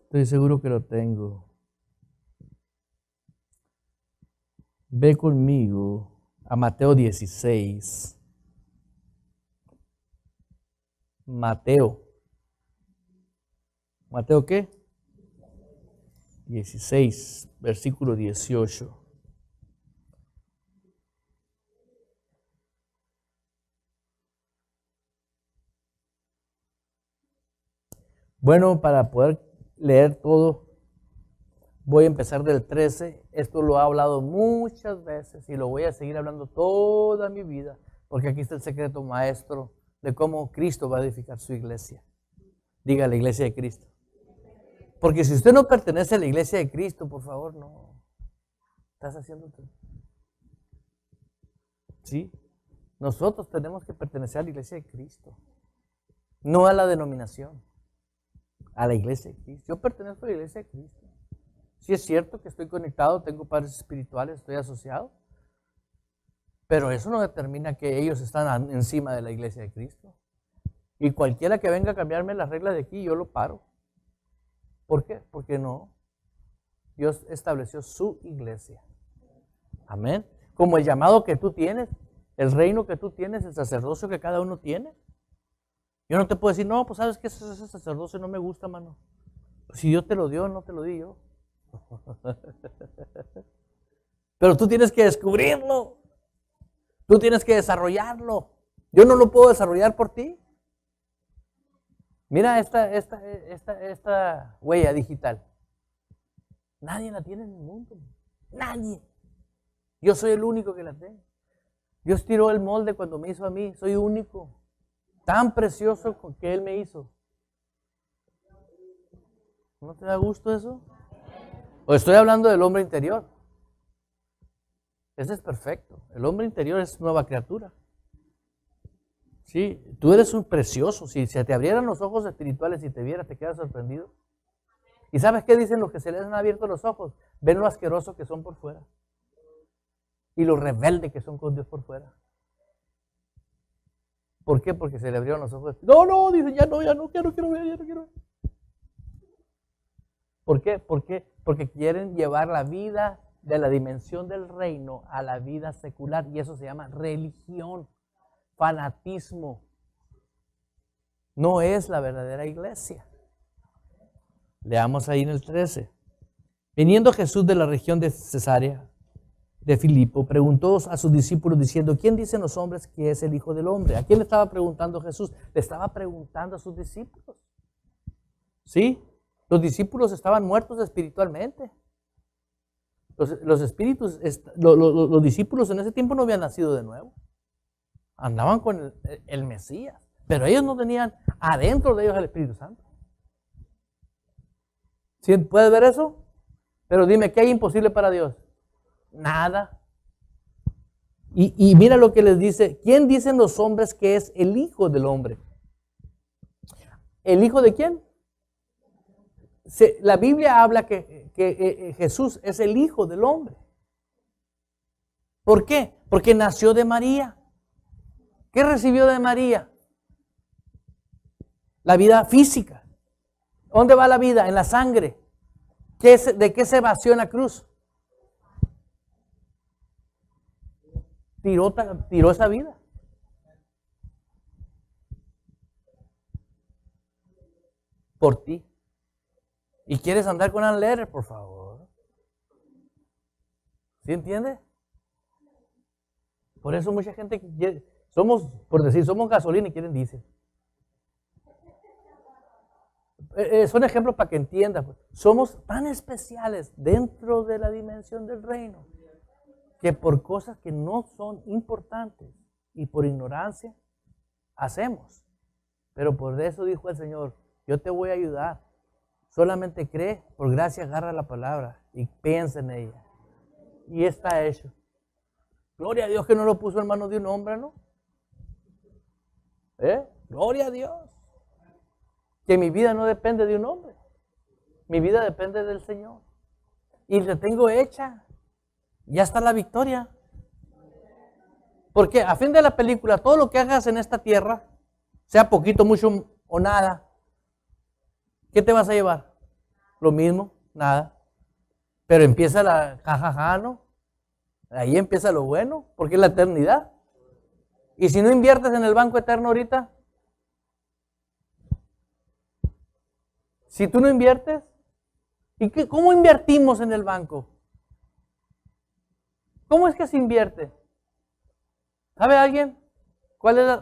Estoy seguro que lo tengo. Ve conmigo a Mateo 16. Mateo. ¿Mateo qué? 16, versículo 18. Bueno, para poder leer todo, voy a empezar del 13. Esto lo he hablado muchas veces y lo voy a seguir hablando toda mi vida, porque aquí está el secreto maestro de cómo Cristo va a edificar su iglesia. Diga, la iglesia de Cristo. Porque si usted no pertenece a la iglesia de Cristo, por favor, no. Estás haciendo tú. ¿Sí? Nosotros tenemos que pertenecer a la iglesia de Cristo. No a la denominación. A la iglesia de Cristo. Yo pertenezco a la iglesia de Cristo. Sí es cierto que estoy conectado, tengo padres espirituales, estoy asociado. Pero eso no determina que ellos están encima de la iglesia de Cristo. Y cualquiera que venga a cambiarme las reglas de aquí, yo lo paro. ¿Por qué? Porque no. Dios estableció su iglesia. Amén. Como el llamado que tú tienes, el reino que tú tienes, el sacerdocio que cada uno tiene. Yo no te puedo decir, no, pues sabes que ese sacerdocio no me gusta, mano. Pues si Dios te lo dio, no te lo di yo. Pero tú tienes que descubrirlo. Tú tienes que desarrollarlo. Yo no lo puedo desarrollar por ti. Mira esta huella digital. Nadie la tiene en el mundo. Nadie. Yo soy el único que la tengo. Dios tiró el molde cuando me hizo a mí. Soy único. Tan precioso que Él me hizo. ¿No te da gusto eso? O estoy hablando del hombre interior. Ese es perfecto. El hombre interior es nueva criatura. Sí, tú eres un precioso. Si se te abrieran los ojos espirituales y te vieras, te quedas sorprendido. ¿Y sabes qué dicen los que se les han abierto los ojos? Ven lo asqueroso que son por fuera. Y lo rebelde que son con Dios por fuera. ¿Por qué? Porque se le abrieron los ojos. No, dicen, ya no quiero ver, ya no quiero ver. ¿Por qué? Porque quieren llevar la vida de la dimensión del reino a la vida secular. Y eso se llama religión. Fanatismo. No es la verdadera iglesia. Leamos ahí en el 13. Viniendo Jesús de la región de Cesarea de Filipo, preguntó a sus discípulos diciendo, ¿quién dicen los hombres que es el Hijo del Hombre? ¿A quién le estaba preguntando Jesús? Le estaba preguntando a sus discípulos. ¿Sí? Los discípulos estaban muertos espiritualmente. Los discípulos en ese tiempo no habían nacido de nuevo. Andaban con el Mesías, pero ellos no tenían adentro de ellos el Espíritu Santo. ¿Sí? ¿Puedes ver eso? Pero dime, ¿qué hay imposible para Dios? Nada. Y mira lo que les dice. ¿Quién dicen los hombres que es el Hijo del Hombre? ¿El Hijo de quién? La Biblia habla que Jesús es el Hijo del Hombre. ¿Por qué? Porque nació de María. ¿Qué recibió de María? La vida física. ¿Dónde va la vida? En la sangre. ¿De qué se vació en la cruz? Tiró esa vida. Por ti. ¿Y quieres andar con un letter, por favor? ¿Sí entiendes? Por eso mucha gente somos, por decir, somos gasolina y quieren diésel. son ejemplos para que entiendan. Pues. Somos tan especiales dentro de la dimensión del reino que por cosas que no son importantes y por ignorancia hacemos. Pero por eso dijo el Señor, yo te voy a ayudar. Solamente cree, por gracia agarra la palabra y piensa en ella. Y está hecho. Gloria a Dios que no lo puso en manos de un hombre, ¿no? Gloria a Dios. Que mi vida no depende de un hombre. Mi vida depende del Señor. Y la tengo hecha. Ya está la victoria. Porque a fin de la película, todo lo que hagas en esta tierra, sea poquito, mucho o nada, ¿qué te vas a llevar? Lo mismo, nada. Pero empieza la jajaja, ¿no? Ahí empieza lo bueno, porque es la eternidad. Y si no inviertes en el banco eterno ahorita, si tú no inviertes, ¿y cómo invertimos en el banco? ¿Cómo es que se invierte? ¿Sabe alguien? ¿Cuál es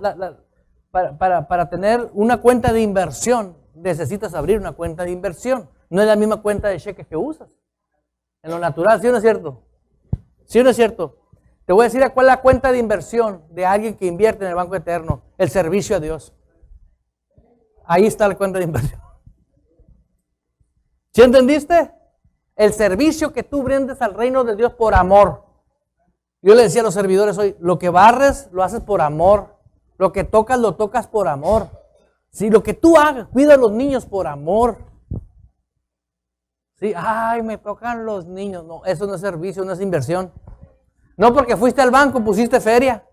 para tener una cuenta de inversión, necesitas abrir una cuenta de inversión. No es la misma cuenta de cheques que usas. En lo natural, ¿sí o no es cierto? ¿Sí o no es cierto? Te voy a decir cuál es la cuenta de inversión de alguien que invierte en el Banco Eterno. El servicio a Dios. Ahí está la cuenta de inversión. ¿Sí entendiste? El servicio que tú brindes al reino de Dios por amor. Yo le decía a los servidores hoy, lo que barres lo haces por amor. Lo que tocas lo tocas por amor. Si lo que tú hagas, cuida a los niños por amor. Sí, ay, me tocan los niños. No, eso no es servicio, no es inversión. No porque fuiste al banco, pusiste feria.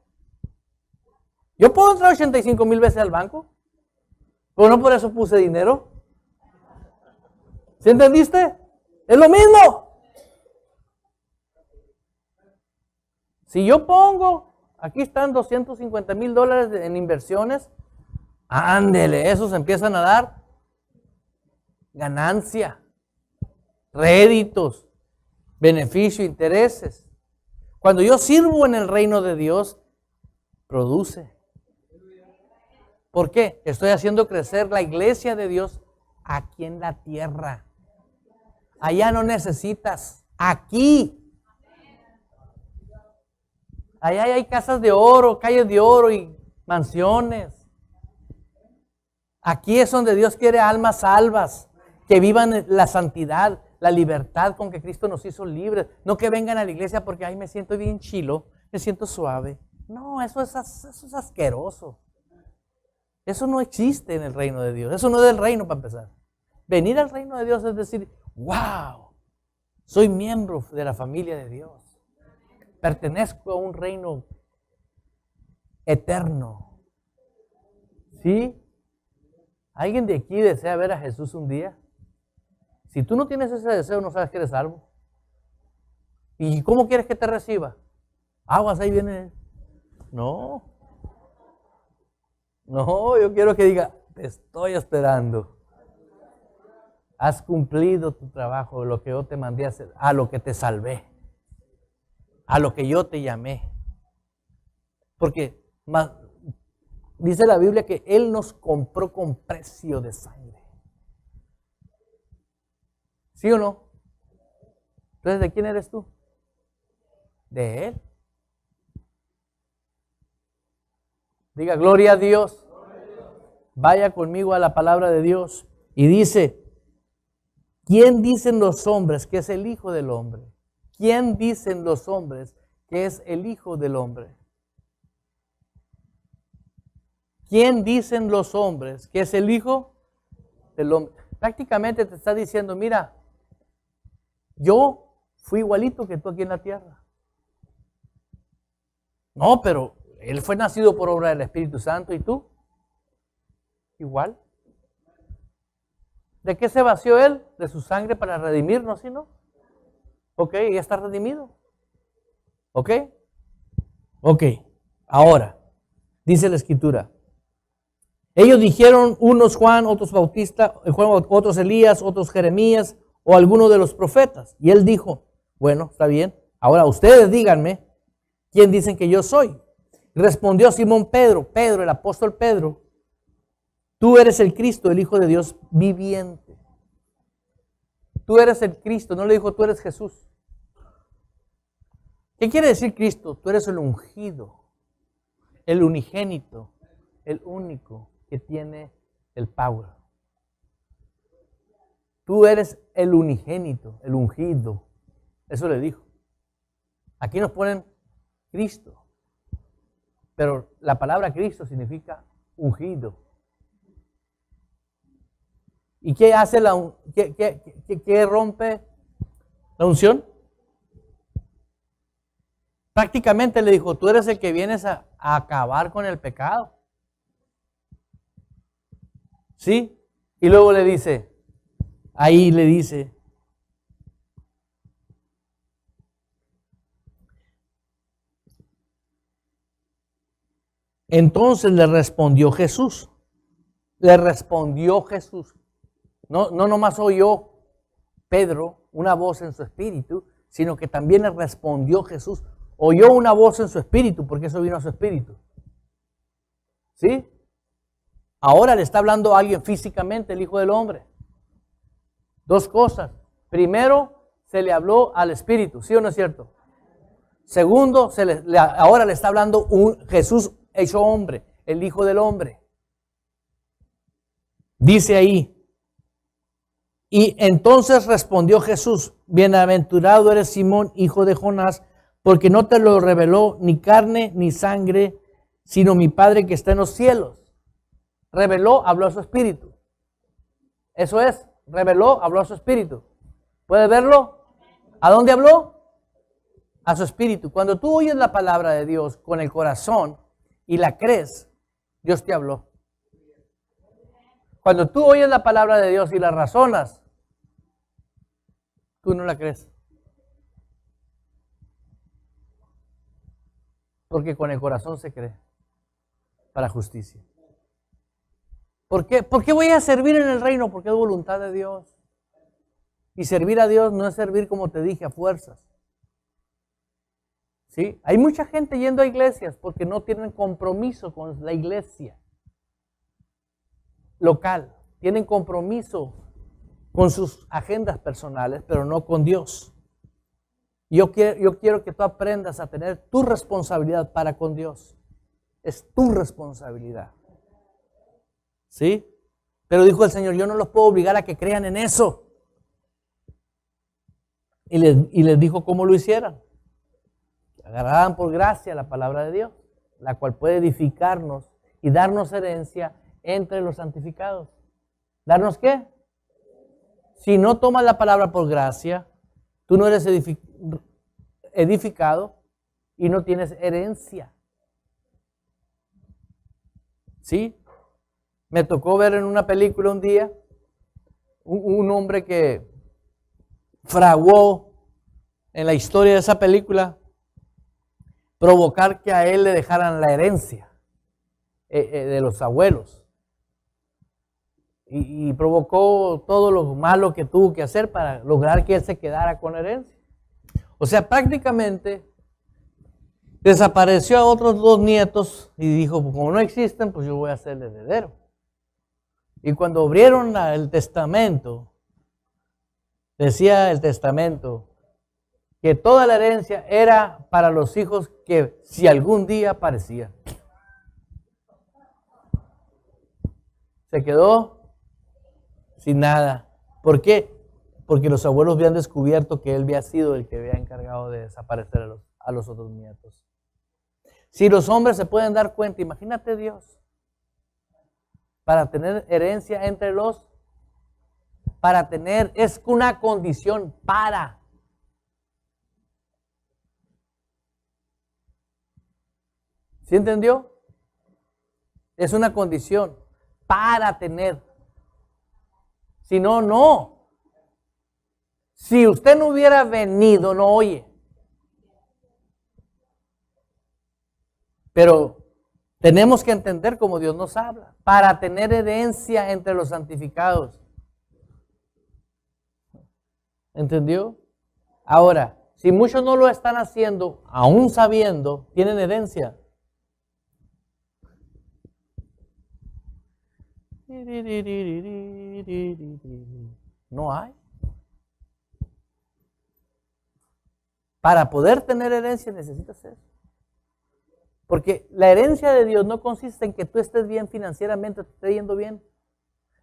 Yo puedo entrar 85,000 veces al banco, pero no por eso puse dinero. ¿Sí entendiste? Es lo mismo. Si yo pongo, aquí están $250,000 en inversiones, ándele, esos empiezan a dar ganancia, réditos, beneficio, intereses. Cuando yo sirvo en el reino de Dios, produce. ¿Por qué? Estoy haciendo crecer la iglesia de Dios aquí en la tierra. Allá no necesitas, aquí. Allá hay casas de oro, calles de oro y mansiones. Aquí es donde Dios quiere almas salvas, que vivan la santidad, la libertad con que Cristo nos hizo libres. No que vengan a la iglesia porque ay, me siento bien chilo, me siento suave. No, eso es asqueroso. Eso no existe en el reino de Dios. Eso no es del reino para empezar. Venir al reino de Dios es decir, wow, soy miembro de la familia de Dios. Pertenezco a un reino eterno. ¿Sí? ¿Alguien de aquí desea ver a Jesús un día? Si tú no tienes ese deseo, no sabes que eres salvo. ¿Y cómo quieres que te reciba? Aguas, ahí viene. No. No, yo quiero que diga, te estoy esperando. Has cumplido tu trabajo, lo que yo te mandé a hacer, a lo que te salvé, a lo que yo te llamé. Porque dice la Biblia que Él nos compró con precio de sangre. ¿Sí o no? Entonces, ¿de quién eres tú? De Él. Diga, gloria a Dios. Vaya conmigo a la palabra de Dios. Y dice, ¿quién dicen los hombres que es el Hijo del Hombre? ¿Quién dicen los hombres que es el Hijo del Hombre? ¿Quién dicen los hombres que es el Hijo del Hombre? Prácticamente te está diciendo, mira, yo fui igualito que tú aquí en la tierra. No, pero Él fue nacido por obra del Espíritu Santo y tú, igual. ¿De qué se vació Él? De su sangre para redimirnos, ¿sí no? Ok, ya está redimido. Ok. Ok, ahora, dice la Escritura. Ellos dijeron, unos Juan, otros Bautista, otros Elías, otros Jeremías o alguno de los profetas. Y Él dijo, bueno, está bien, ahora ustedes díganme, ¿quién dicen que yo soy? Respondió Simón Pedro, el apóstol Pedro, Tú eres el Cristo, el Hijo de Dios viviente. Tú eres el Cristo, no le dijo tú eres Jesús. ¿Qué quiere decir Cristo? Tú eres el ungido, el unigénito, el único que tiene el power. Tú eres el unigénito, el ungido. Eso le dijo. Aquí nos ponen Cristo. Pero la palabra Cristo significa ungido. ¿Y qué hace qué rompe la unción? Prácticamente le dijo, tú eres el que vienes a acabar con el pecado. ¿Sí? Y luego le dice, ahí le dice, entonces le respondió Jesús. Le respondió Jesús. No nomás oyó Pedro una voz en su espíritu, sino que también le respondió Jesús. Oyó una voz en su espíritu, porque eso vino a su espíritu. ¿Sí? Ahora le está hablando a alguien físicamente, el Hijo del Hombre. Dos cosas. Primero, se le habló al espíritu, ¿sí o no es cierto? Segundo, ahora le está hablando Jesús hecho hombre, el Hijo del Hombre. Dice ahí, y entonces respondió Jesús, bienaventurado eres Simón, hijo de Jonás, porque no te lo reveló ni carne ni sangre, sino mi Padre que está en los cielos. Reveló, habló a su espíritu. Eso es, reveló, habló a su espíritu. ¿Puedes verlo? ¿A dónde habló? A su espíritu. Cuando tú oyes la palabra de Dios con el corazón y la crees, Dios te habló. Cuando tú oyes la palabra de Dios y la razonas, tú no la crees. Porque con el corazón se cree para justicia. ¿Por qué? ¿Por qué voy a servir en el reino? Porque es voluntad de Dios. Y servir a Dios no es servir, como te dije, a fuerzas. ¿Sí? Hay mucha gente yendo a iglesias porque no tienen compromiso con la iglesia local. Tienen compromiso con sus agendas personales, pero no con Dios. Yo quiero que tú aprendas a tener tu responsabilidad para con Dios. Es tu responsabilidad. ¿Sí? Pero dijo el Señor, yo no los puedo obligar a que crean en eso. Y les dijo cómo lo hicieran. Agarraran por gracia la palabra de Dios, la cual puede edificarnos y darnos herencia entre los santificados. ¿Darnos qué? Si no tomas la palabra por gracia, tú no eres edificado y no tienes herencia. ¿Sí? Me tocó ver en una película un día un hombre que fraguó en la historia de esa película provocar que a él le dejaran la herencia de los abuelos. Y provocó todo lo malo que tuvo que hacer para lograr que él se quedara con la herencia. O sea, prácticamente desapareció a otros dos nietos y dijo, pues como no existen, pues yo voy a ser el heredero. Y cuando abrieron el testamento, decía el testamento que toda la herencia era para los hijos que si algún día aparecían. Se quedó sin nada. ¿Por qué? Porque los abuelos habían descubierto que él había sido el que había encargado de desaparecer a los otros nietos. Si los hombres se pueden dar cuenta, imagínate Dios, para tener herencia entre es una condición para. ¿Sí entendió? Es una condición para tener. Si no, no. Si usted no hubiera venido, no oye. Pero tenemos que entender cómo Dios nos habla. Para tener herencia entre los santificados. ¿Entendió? Ahora, si muchos no lo están haciendo, aún sabiendo, tienen herencia. No hay. Para poder tener herencia necesitas eso. Porque la herencia de Dios no consiste en que tú estés bien financieramente, te esté yendo bien.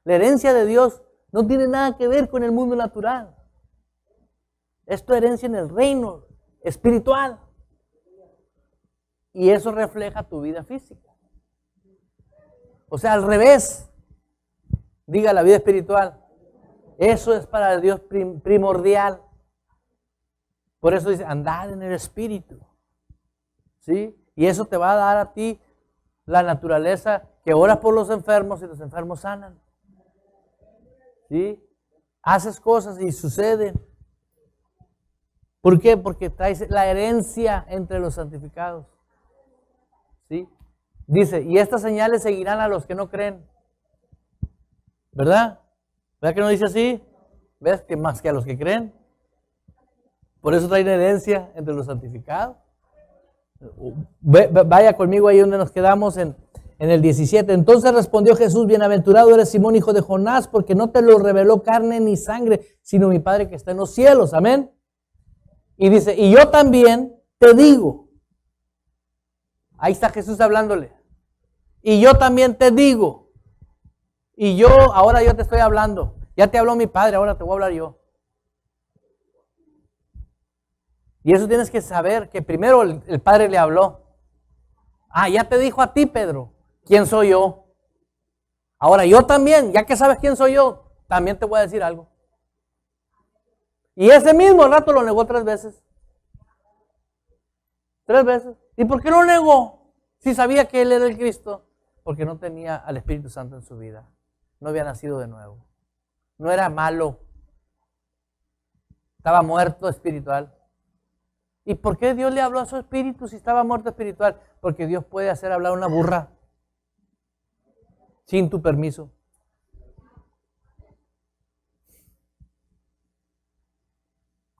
La herencia de Dios no tiene nada que ver con el mundo natural. Es tu herencia en el reino espiritual. Y eso refleja tu vida física. O sea, al revés. Diga la vida espiritual. Eso es para Dios primordial. Por eso dice, andad en el espíritu. ¿Sí? Y eso te va a dar a ti la naturaleza que oras por los enfermos y los enfermos sanan. ¿Sí? Haces cosas y suceden. ¿Por qué? Porque traes la herencia entre los santificados. ¿Sí? Dice, y estas señales seguirán a los que no creen. ¿Verdad? ¿Verdad que no dice así? ¿Ves? Que más que a los que creen. Por eso trae herencia entre los santificados. Vaya conmigo ahí donde nos quedamos en el 17. Entonces respondió Jesús, bienaventurado eres Simón, hijo de Jonás, porque no te lo reveló carne ni sangre, sino mi Padre que está en los cielos. Amén. Y dice, y yo también te digo. Ahí está Jesús hablándole. Y yo también te digo. Y ahora yo te estoy hablando. Ya te habló mi Padre, ahora te voy a hablar yo. Y eso tienes que saber, que primero el Padre le habló. Ya te dijo a ti, Pedro, quién soy yo. Ahora yo también, ya que sabes quién soy yo, también te voy a decir algo. Y ese mismo rato lo negó 3 veces. 3 veces. ¿Y por qué lo negó? Si sabía que él era el Cristo. Porque no tenía al Espíritu Santo en su vida. No había nacido de nuevo. No era malo. Estaba muerto espiritual. ¿Y por qué Dios le habló a su espíritu si estaba muerto espiritual? Porque Dios puede hacer hablar una burra sin tu permiso.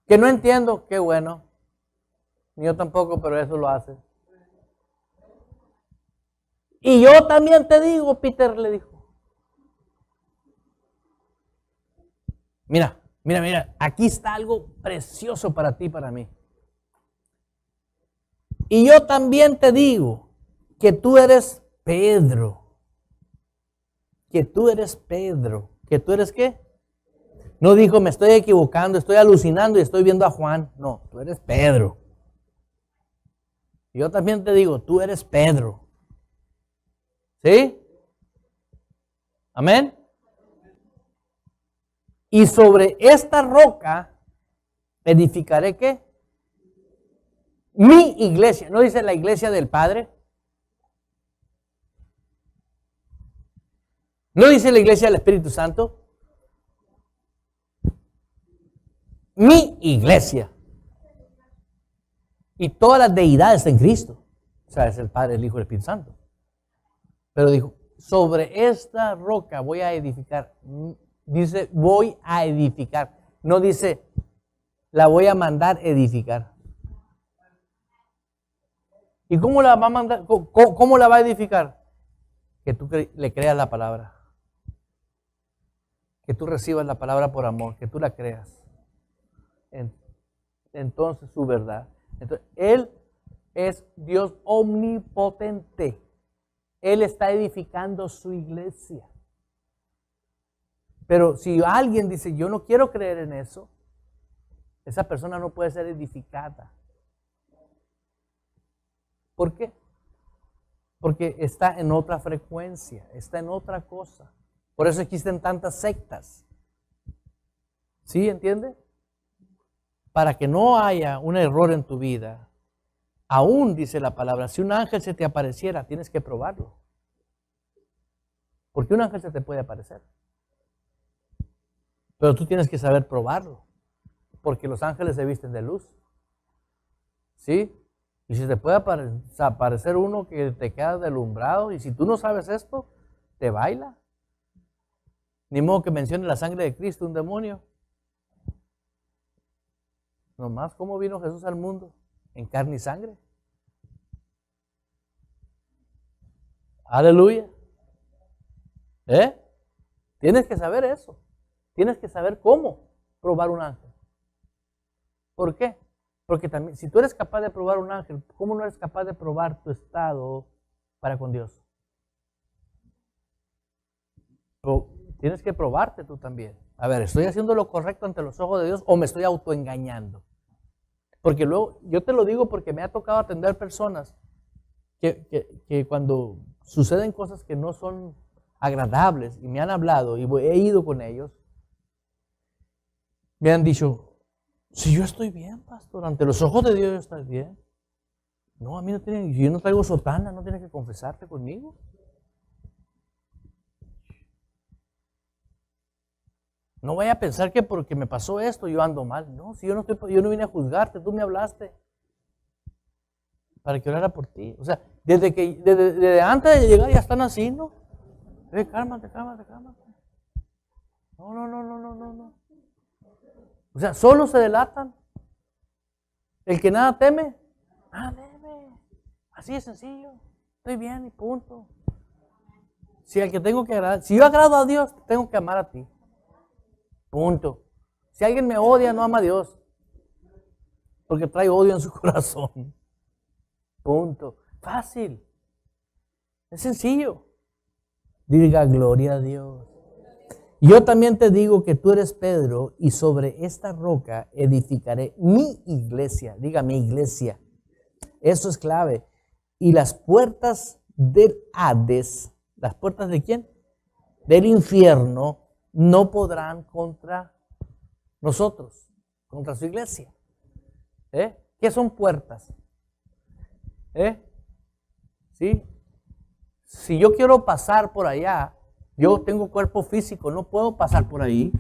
Que no entiendo, qué bueno. Ni yo tampoco, pero eso lo hace. Y yo también te digo, Peter le dijo. Mira, aquí está algo precioso para ti y para mí. Y yo también te digo que tú eres Pedro. Que tú eres Pedro. ¿Que tú eres qué? No dijo, me estoy equivocando, estoy alucinando y estoy viendo a Juan. No, tú eres Pedro. Y yo también te digo, tú eres Pedro. ¿Sí? Amén. Y sobre esta roca edificaré ¿qué? Mi iglesia. ¿No dice la iglesia del Padre? ¿No dice la iglesia del Espíritu Santo? Mi iglesia. Y todas las deidades en Cristo. O sea, es el Padre, el Hijo y el Espíritu Santo. Pero dijo, sobre esta roca voy a edificar. Dice, voy a edificar. No dice, la voy a mandar edificar. ¿Y cómo la va a mandar? ¿Cómo la va a edificar? Que tú le creas la palabra. Que tú recibas la palabra por amor. Que tú la creas. Entonces su verdad. Entonces, Él es Dios omnipotente. Él está edificando su iglesia. Pero si alguien dice, yo no quiero creer en eso, esa persona no puede ser edificada. ¿Por qué? Porque está en otra frecuencia, está en otra cosa. Por eso existen tantas sectas. ¿Sí? ¿Entiende? Para que no haya un error en tu vida, aún dice la palabra, si un ángel se te apareciera, tienes que probarlo. Porque un ángel se te puede aparecer. Pero tú tienes que saber probarlo. Porque los ángeles se visten de luz. ¿Sí? Y si te puede aparecer uno que te queda deslumbrado, y si tú no sabes esto, te baila. Ni modo que mencione la sangre de Cristo, un demonio. Nomás, ¿cómo vino Jesús al mundo? En carne y sangre. Aleluya. Tienes que saber eso. Tienes que saber cómo probar un ángel. ¿Por qué? Porque también, si tú eres capaz de probar un ángel, ¿cómo no eres capaz de probar tu estado para con Dios? Tienes que probarte tú también. A ver, ¿estoy haciendo lo correcto ante los ojos de Dios o me estoy autoengañando? Porque luego, yo te lo digo porque me ha tocado atender personas que cuando suceden cosas que no son agradables y me han hablado y he ido con ellos, me han dicho, si yo estoy bien, pastor, ante los ojos de Dios yo estoy bien. No, a mí no tiene, yo no traigo sotana, no tienes que confesarte conmigo. No vaya a pensar que porque me pasó esto yo ando mal. No, si yo no vine a juzgarte, tú me hablaste para que orara por ti. O sea, desde antes de llegar ya están así, ¿no? Cálmate. No. O sea, solo se delatan. El que nada teme, nada teme. Así de sencillo. Estoy bien y punto. Si al que tengo que agradar, si yo agrado a Dios, tengo que amar a ti. Punto. Si alguien me odia, no ama a Dios. Porque trae odio en su corazón. Punto. Fácil. Es sencillo. Diga gloria a Dios. Yo también te digo que tú eres Pedro y sobre esta roca edificaré mi iglesia. Diga mi iglesia. Eso es clave. Y las puertas del Hades, ¿las puertas de quién? Del infierno, no podrán contra nosotros, contra su iglesia. ¿Qué son puertas? ¿Sí? Si yo quiero pasar por allá, yo tengo cuerpo físico, no puedo pasar por ahí.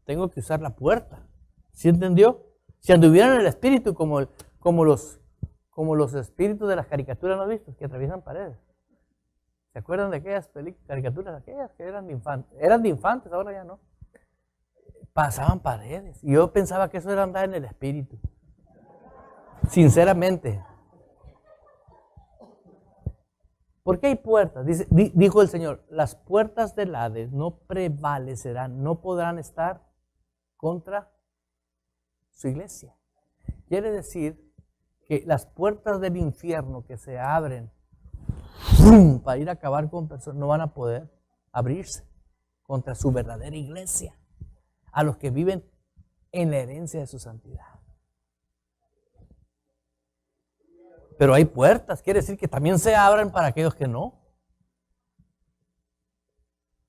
Tengo que usar la puerta. ¿Sí entendió? Si anduviera en el espíritu como los espíritus de las caricaturas, ¿no has visto? Que atraviesan paredes. ¿Se acuerdan de aquellas caricaturas? Aquellas que eran de infantes. Eran de infantes, ahora ya no. Pasaban paredes. Y yo pensaba que eso era andar en el espíritu. Sinceramente. ¿Por qué hay puertas? Dijo el Señor, las puertas del Hades no prevalecerán, no podrán estar contra su iglesia. Quiere decir que las puertas del infierno que se abren para ir a acabar con personas no van a poder abrirse contra su verdadera iglesia, a los que viven en la herencia de su santidad. Pero hay puertas, quiere decir que también se abren para aquellos que no.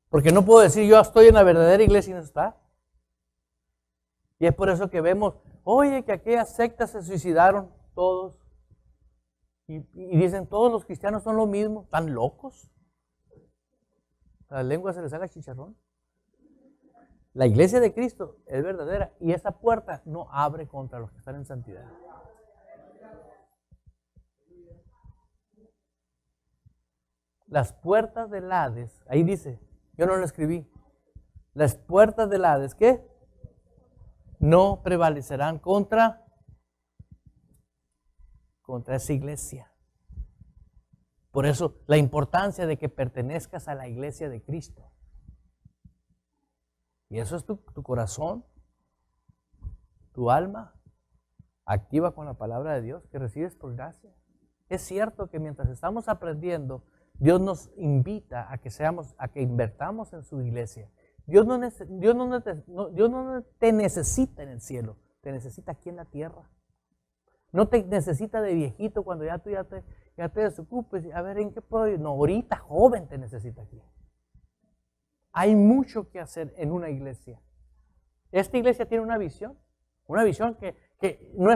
Porque no puedo decir yo estoy en la verdadera iglesia y no está. Y es por eso que vemos, oye, que aquellas sectas se suicidaron todos. Y dicen, todos los cristianos son lo mismo, ¿están locos? La lengua se les haga chicharrón. La iglesia de Cristo es verdadera y esa puerta no abre contra los que están en santidad. Las puertas del Hades, ahí dice, yo no lo escribí. Las puertas del Hades, ¿qué? No prevalecerán contra esa iglesia. Por eso, la importancia de que pertenezcas a la iglesia de Cristo. Y eso es tu corazón, tu alma, activa con la palabra de Dios que recibes por gracia. Es cierto que mientras estamos aprendiendo, Dios nos invita a que invertamos en su iglesia. Dios no te necesita en el cielo, te necesita aquí en la tierra. No te necesita de viejito cuando ya te desocupes. A ver, ¿en qué puedo ir? No, ahorita joven te necesita aquí. Hay mucho que hacer en una iglesia. Esta iglesia tiene una visión que no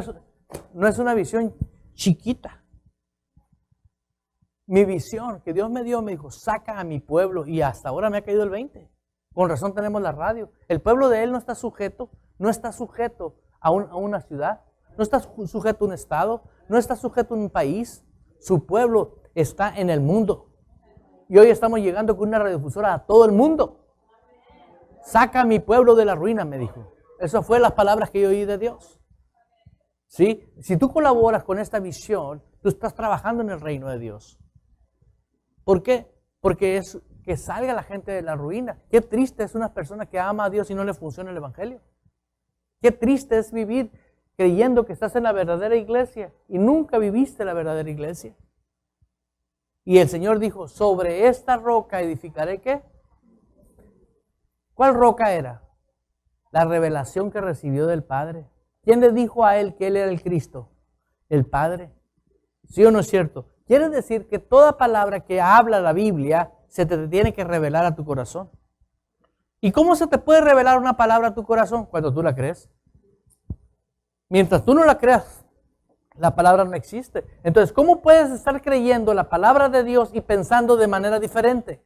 es una visión chiquita. Mi visión que Dios me dio, me dijo, saca a mi pueblo, y hasta ahora me ha caído el 20. Con razón tenemos la radio. El pueblo de Él no está sujeto a una ciudad, no está sujeto a un estado, no está sujeto a un país. Su pueblo está en el mundo. Y hoy estamos llegando con una radiodifusora a todo el mundo. Saca a mi pueblo de la ruina, me dijo. Esas fueron las palabras que yo oí de Dios. ¿Sí? Si tú colaboras con esta visión, tú estás trabajando en el reino de Dios. ¿Por qué? Porque que salga la gente de la ruina. Qué triste es una persona que ama a Dios y no le funciona el evangelio. Qué triste es vivir creyendo que estás en la verdadera iglesia y nunca viviste la verdadera iglesia. Y el Señor dijo, sobre esta roca edificaré, ¿qué? ¿Cuál roca era? La revelación que recibió del Padre. ¿Quién le dijo a él que él era el Cristo? El Padre. ¿Sí o no es cierto? Quiere decir que toda palabra que habla la Biblia se te tiene que revelar a tu corazón. ¿Y cómo se te puede revelar una palabra a tu corazón? Cuando tú la crees. Mientras tú no la creas, la palabra no existe. Entonces, ¿cómo puedes estar creyendo la palabra de Dios y pensando de manera diferente?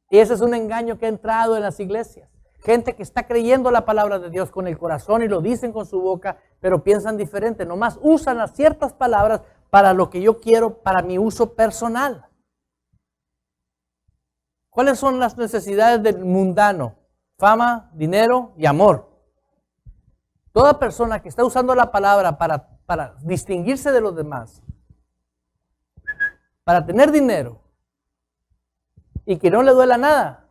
Y ese es un engaño que ha entrado en las iglesias. Gente que está creyendo la palabra de Dios con el corazón y lo dicen con su boca, pero piensan diferente. Nomás usan las ciertas palabras para lo que yo quiero, para mi uso personal. ¿Cuáles son las necesidades del mundano? Fama, dinero y amor. Toda persona que está usando la palabra para distinguirse de los demás, para tener dinero y que no le duela nada,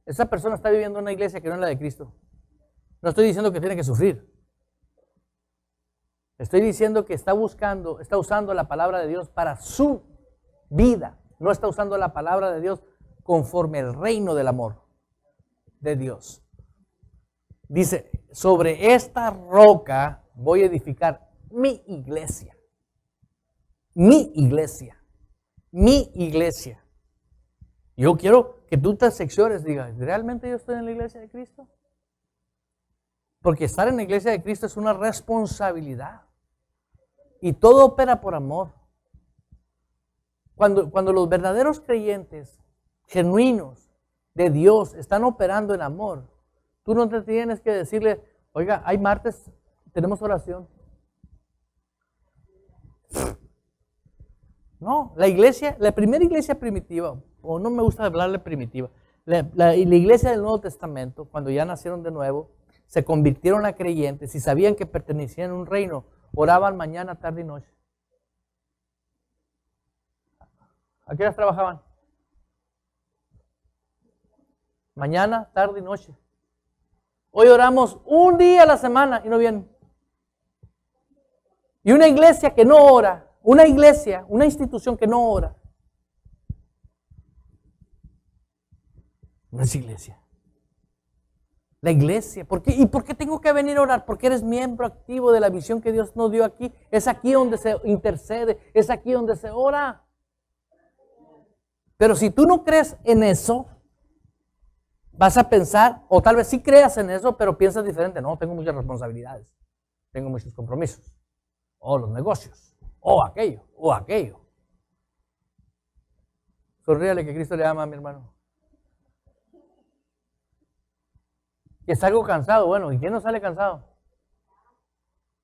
esa persona está viviendo en una iglesia que no es la de Cristo. No estoy diciendo que tiene que sufrir. Estoy diciendo que está usando la palabra de Dios para su vida. No está usando la palabra de Dios conforme al reino del amor de Dios. Dice, sobre esta roca voy a edificar mi iglesia. Mi iglesia. Mi iglesia. Yo quiero que tú te secciones, digas, ¿realmente yo estoy en la iglesia de Cristo? Porque estar en la iglesia de Cristo es una responsabilidad. Y todo opera por amor. Cuando los verdaderos creyentes, genuinos, de Dios, están operando en amor, tú no te tienes que decirle, oiga, hay martes, tenemos oración. No, la iglesia, la primera iglesia primitiva, o no me gusta hablarle primitiva, la iglesia del Nuevo Testamento, cuando ya nacieron de nuevo, se convirtieron a creyentes y sabían que pertenecían a un reino, oraban mañana, tarde y noche. ¿A qué horas trabajaban? Mañana, tarde y noche. Hoy oramos un día a la semana y no vienen. Y una iglesia que no ora, una iglesia, una institución que no ora, no es iglesia. La iglesia, ¿por qué? ¿Y por qué tengo que venir a orar? Porque eres miembro activo de la visión que Dios nos dio aquí. Es aquí donde se intercede, es aquí donde se ora. Pero si tú no crees en eso, vas a pensar, o tal vez sí creas en eso, pero piensas diferente. No, tengo muchas responsabilidades, tengo muchos compromisos, o los negocios, o aquello, o aquello. Sonríale que Cristo le ama a mi hermano. Que salgo cansado. Bueno, ¿y quién no sale cansado?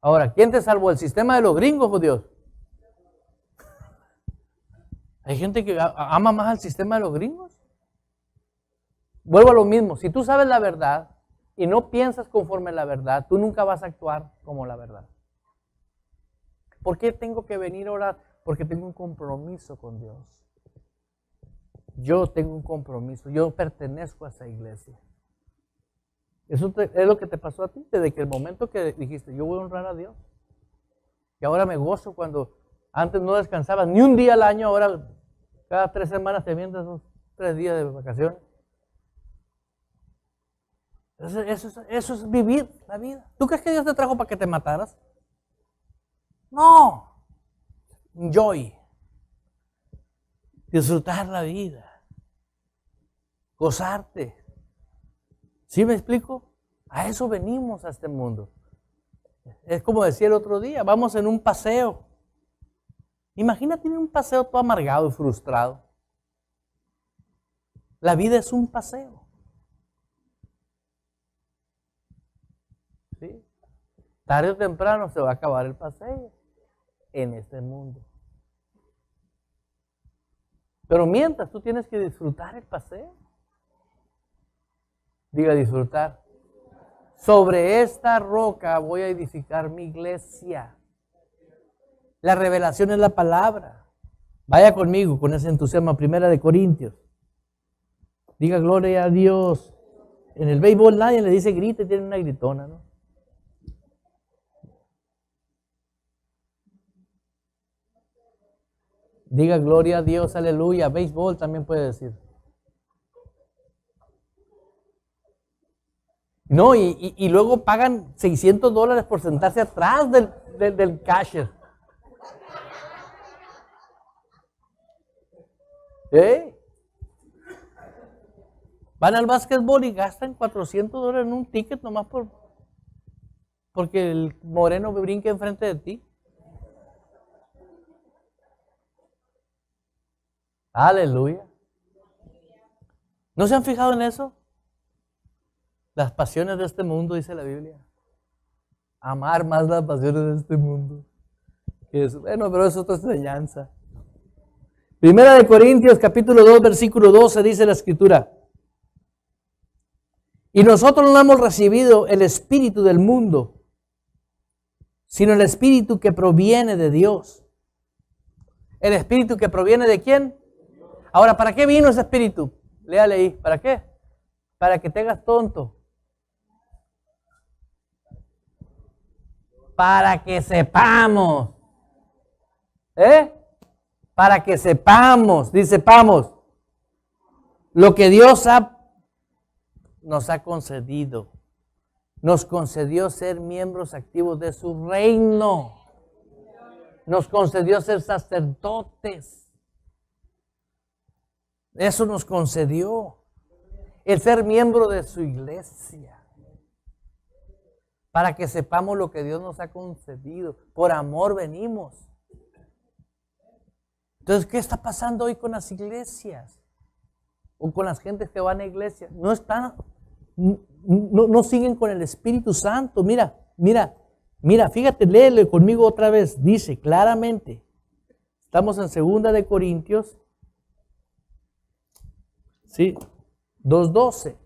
Ahora, ¿quién te salvó? ¿El sistema de los gringos o Dios? Hay gente que ama más al sistema de los gringos. Vuelvo a lo mismo. Si tú sabes la verdad y no piensas conforme a la verdad, tú nunca vas a actuar como la verdad. ¿Por qué tengo que venir a orar? Porque tengo un compromiso con Dios. Yo tengo un compromiso. Yo pertenezco a esa iglesia. Eso es lo que te pasó a ti desde que el momento que dijiste, yo voy a honrar a Dios. Y ahora me gozo cuando antes no descansabas ni un día al año, ahora cada 3 semanas te vienes esos 3 días de vacaciones. Eso es vivir la vida. ¿Tú crees que Dios te trajo para que te mataras? No. Enjoy. Disfrutar la vida. Gozarte. ¿Sí me explico? A eso venimos a este mundo. Es como decía el otro día, vamos en un paseo. Imagínate en un paseo todo amargado y frustrado. La vida es un paseo. ¿Sí? Tarde o temprano se va a acabar el paseo en este mundo. Pero mientras tú tienes que disfrutar el paseo. Diga disfrutar. Sobre esta roca voy a edificar mi iglesia. La revelación es la palabra. Vaya conmigo con ese entusiasmo. 1 Corintios. Diga gloria a Dios. En el béisbol nadie le dice grite, tiene una gritona, ¿no? Diga gloria a Dios, aleluya. Béisbol también puede decir. No, y luego pagan $600 por sentarse atrás del catcher. Van al básquetbol y gastan $400 en un ticket nomás porque el moreno brinca enfrente de ti. Aleluya. ¿No se han fijado en eso? Las pasiones de este mundo, dice la Biblia. Amar más las pasiones de este mundo. Bueno, pero es otra enseñanza. Primera de Corintios, capítulo 2, versículo 12, dice la Escritura. Y nosotros no hemos recibido el espíritu del mundo, sino el espíritu que proviene de Dios. ¿El espíritu que proviene de quién? Ahora, ¿para qué vino ese espíritu? Léale ahí. ¿Para qué? Para que te hagas tonto. Para que sepamos. Para que sepamos, dice, sepamos lo que Dios nos ha concedido. Nos concedió ser miembros activos de su reino. Nos concedió ser sacerdotes. Eso nos concedió. El ser miembro de su iglesia. Para que sepamos lo que Dios nos ha concedido. Por amor venimos. Entonces, ¿qué está pasando hoy con las iglesias? O con las gentes que van a iglesias. No siguen con el Espíritu Santo. Mira, fíjate, léele conmigo otra vez. Dice claramente. Estamos en 2 de Corintios. Sí, 2:12.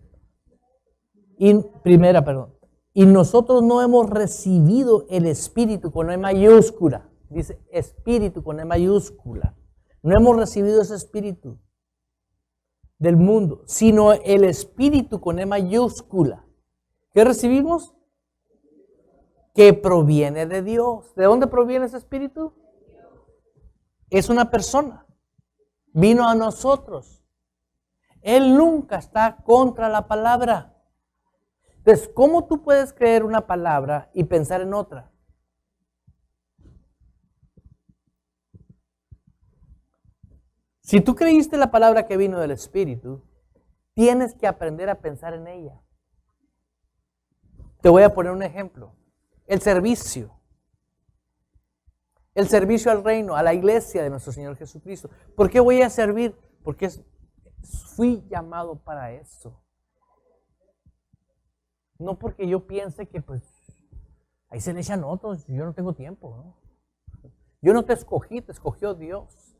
Y nosotros no hemos recibido el Espíritu con E mayúscula. Dice Espíritu con E mayúscula. No hemos recibido ese Espíritu del mundo, sino el Espíritu con E mayúscula. ¿Qué recibimos? Que proviene de Dios. ¿De dónde proviene ese Espíritu? Es una persona. Vino a nosotros. Él nunca está contra la palabra. Entonces, ¿cómo tú puedes creer una palabra y pensar en otra? Si tú creíste la palabra que vino del Espíritu, tienes que aprender a pensar en ella. Te voy a poner un ejemplo. El servicio. El servicio al reino, a la iglesia de nuestro Señor Jesucristo. ¿Por qué voy a servir? Porque fui llamado para eso. No porque yo piense que pues ahí se le echan otros, yo no tengo tiempo, ¿no? Yo no te escogí, te escogió Dios.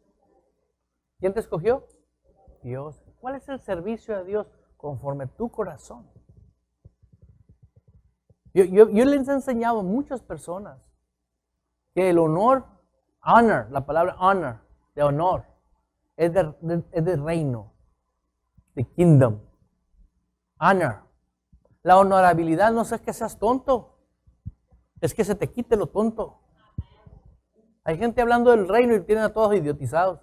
¿Quién te escogió? Dios. ¿Cuál es el servicio a Dios? Conforme tu corazón. Yo les he enseñado a muchas personas que el honor, la palabra honor, de honor, es de reino, de kingdom. Honor. La honorabilidad no es que seas tonto, es que se te quite lo tonto. Hay gente hablando del reino y tienen a todos idiotizados.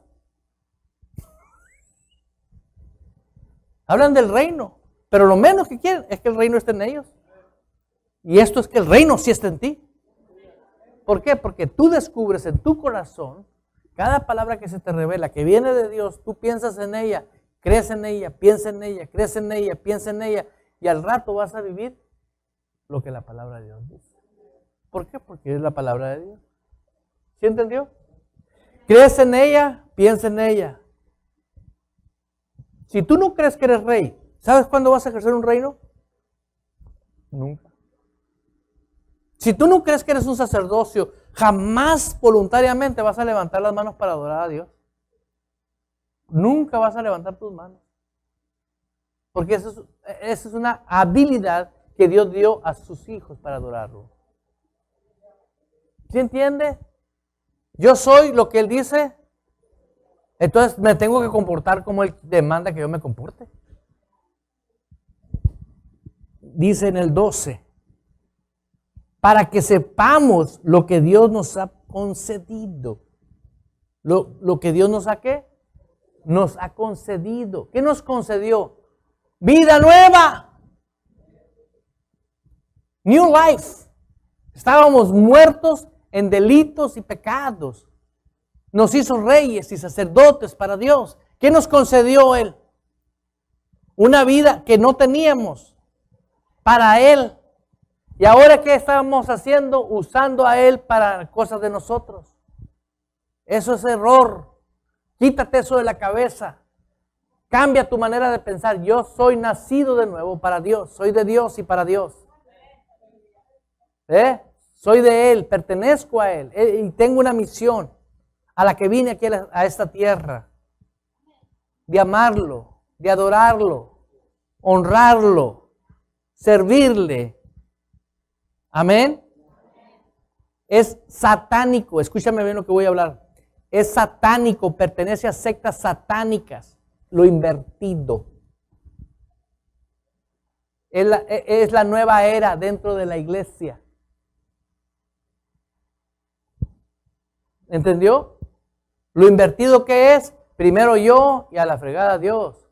Hablan del reino, pero lo menos que quieren es que el reino esté en ellos. Y esto es que el reino sí está en ti. ¿Por qué? Porque tú descubres en tu corazón cada palabra que se te revela, que viene de Dios, tú piensas en ella, crees en ella, piensas en ella, crees en ella, piensas en ella, y al rato vas a vivir lo que la palabra de Dios dice. ¿Por qué? Porque es la palabra de Dios. ¿Sí entendió? Crees en ella, piensa en ella. Si tú no crees que eres rey, ¿sabes cuándo vas a ejercer un reino? Nunca. Si tú no crees que eres un sacerdocio, jamás voluntariamente vas a levantar las manos para adorar a Dios. Nunca vas a levantar tus manos. Porque esa es una habilidad que Dios dio a sus hijos para adorarlo. ¿Sí entiende? Yo soy lo que Él dice. Entonces me tengo que comportar como Él demanda que yo me comporte. dice en el 12, para que sepamos lo que Dios nos ha concedido. Lo que Dios nos ha ¿qué? Nos ha concedido. ¿Qué nos concedió? Vida nueva. New life. Estábamos muertos en delitos y pecados. Nos hizo reyes y sacerdotes para Dios. ¿Qué nos concedió Él? Una vida que no teníamos para Él. ¿Y ahora qué estamos haciendo? Usando a Él para cosas de nosotros. Eso es error. Quítate eso de la cabeza. Cambia tu manera de pensar. Yo soy nacido de nuevo para Dios. Soy de Dios y para Dios. Soy de Él, pertenezco a Él. Y tengo una misión a la que vine aquí a esta tierra. De amarlo, de adorarlo, honrarlo, servirle. Amén. Es satánico, escúchame bien lo que voy a hablar. Es satánico, pertenece a sectas satánicas, lo invertido. Es la nueva era dentro de la iglesia. ¿Entendió? Lo invertido que es, primero yo y a la fregada Dios.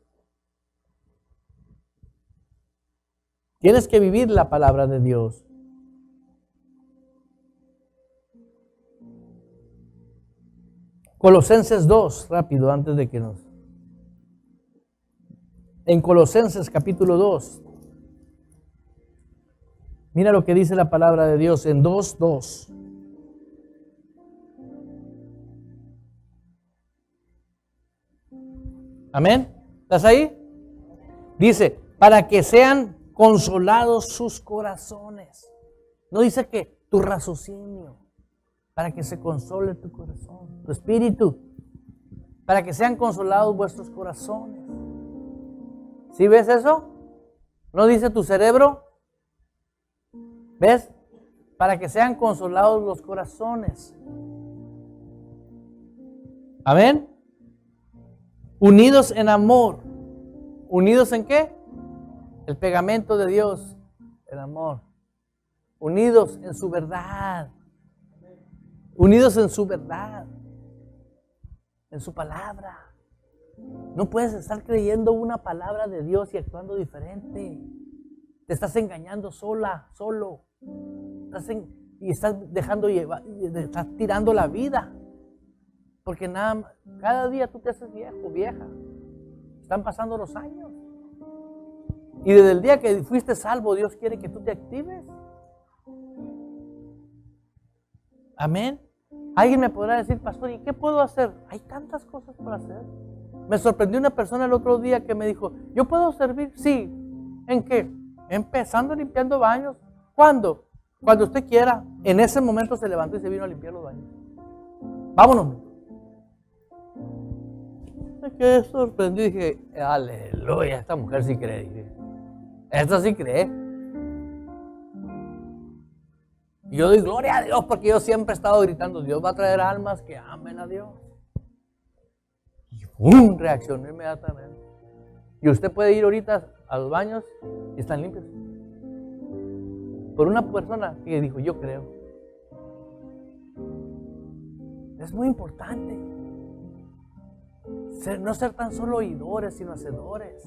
Tienes que vivir la palabra de Dios. Colosenses 2, rápido, antes de que nos... En Colosenses capítulo 2. Mira lo que dice la palabra de Dios en 2:2. Amén. ¿Estás ahí? Dice, para que sean consolados sus corazones. No dice que tu raciocinio. Para que se console tu corazón, tu espíritu. Para que sean consolados vuestros corazones. ¿Sí ves eso? ¿No dice tu cerebro? ¿Ves? Para que sean consolados los corazones. Amén. Unidos en amor. ¿Unidos en qué? El pegamento de Dios, el amor. Unidos en su verdad. Unidos en su verdad. En su palabra. No puedes estar creyendo una palabra de Dios y actuando diferente. Te estás engañando solo. Y estás dejando llevar, estás tirando la vida. Porque cada día tú te haces viejo, vieja. Están pasando los años. Y desde el día que fuiste salvo, Dios quiere que tú te actives. Amén. Alguien me podrá decir, pastor, ¿y qué puedo hacer? Hay tantas cosas por hacer. Me sorprendió una persona el otro día que me dijo, ¿yo puedo servir? Sí. ¿En qué? Empezando limpiando baños. ¿Cuándo? Cuando usted quiera. En ese momento se levantó y se vino a limpiar los baños. Vámonos. Me quedé sorprendido y dije, aleluya, esta mujer sí cree. Dije, esta sí cree. Y yo doy gloria a Dios porque yo siempre he estado gritando, Dios va a traer almas que amen a Dios. Y ¡pum! Reaccionó inmediatamente. Y usted puede ir ahorita a los baños y están limpios. Por una persona que dijo, yo creo. Es muy importante. No ser tan solo oidores, sino hacedores.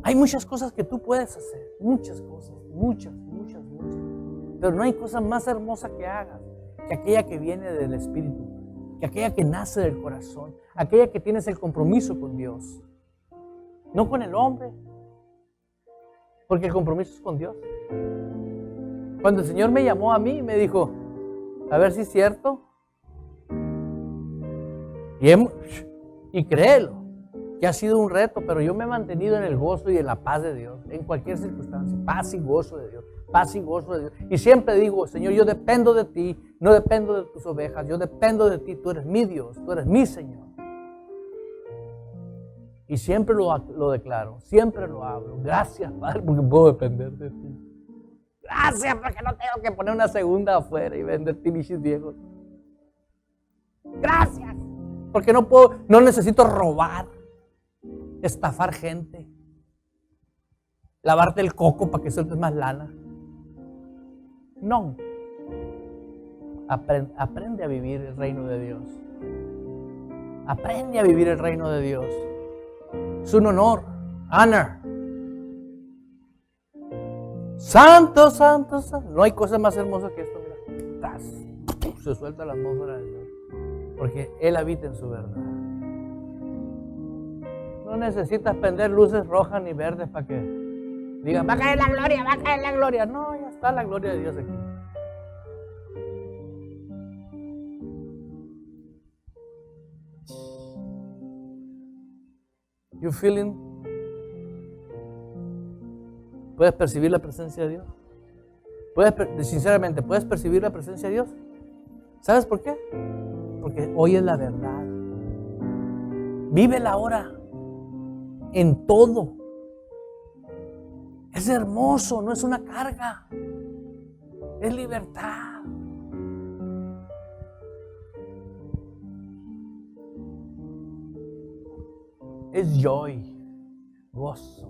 Hay muchas cosas que tú puedes hacer. Muchas cosas. Muchas. Pero no hay cosa más hermosa que hagas que aquella que viene del Espíritu, que aquella que nace del corazón, aquella que tienes el compromiso con Dios, no con el hombre, porque el compromiso es con Dios. Cuando el Señor me llamó a mí, me dijo, a ver si es cierto, y créelo, que ha sido un reto, pero yo me he mantenido en el gozo y en la paz de Dios, en cualquier circunstancia, paz y gozo de Dios. Paz y gozo de Dios. Y siempre digo, Señor, yo dependo de ti, no dependo de tus ovejas, yo dependo de ti, tú eres mi Dios, tú eres mi Señor. Y siempre lo declaro, siempre lo hablo. Gracias, Padre, porque puedo depender de ti. Gracias, porque no tengo que poner una segunda afuera y vender tilichis viejos. Gracias, porque no necesito robar, estafar gente. lavarte el coco para que sueltes más lana. No. Aprende a vivir el reino de Dios. Aprende a vivir el reino de Dios. Es un honor. Honor. Santo, santo, santo. No hay cosa más hermosa que esto. Mira. Se suelta la atmósfera de Dios. Porque Él habita en su verdad. No necesitas prender luces rojas ni verdes para que digan, va a caer la gloria, va a caer la gloria. No, ya está la gloria de Dios aquí. You feeling? ¿Puedes percibir la presencia de Dios? Sinceramente, ¿puedes percibir la presencia de Dios? ¿Sabes por qué? Porque hoy es la verdad. Vive la hora en todo. Es hermoso, no es una carga. Es libertad. Es joy, gozo.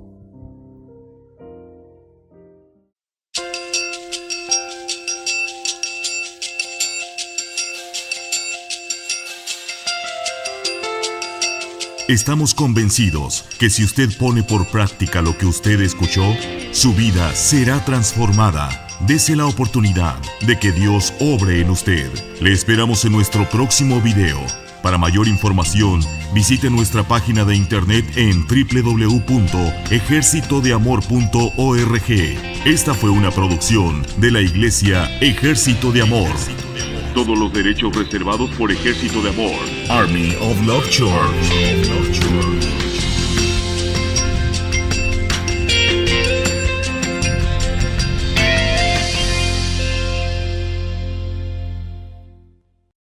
Estamos convencidos que si usted pone por práctica lo que usted escuchó, su vida será transformada. Dese la oportunidad de que Dios obre en usted. Le esperamos en nuestro próximo video. Para mayor información, visite nuestra página de internet en www.ejercitodeamor.org. Esta fue una producción de la Iglesia Ejército de Amor. Todos los derechos reservados por Ejército de Amor. Army of Love Church.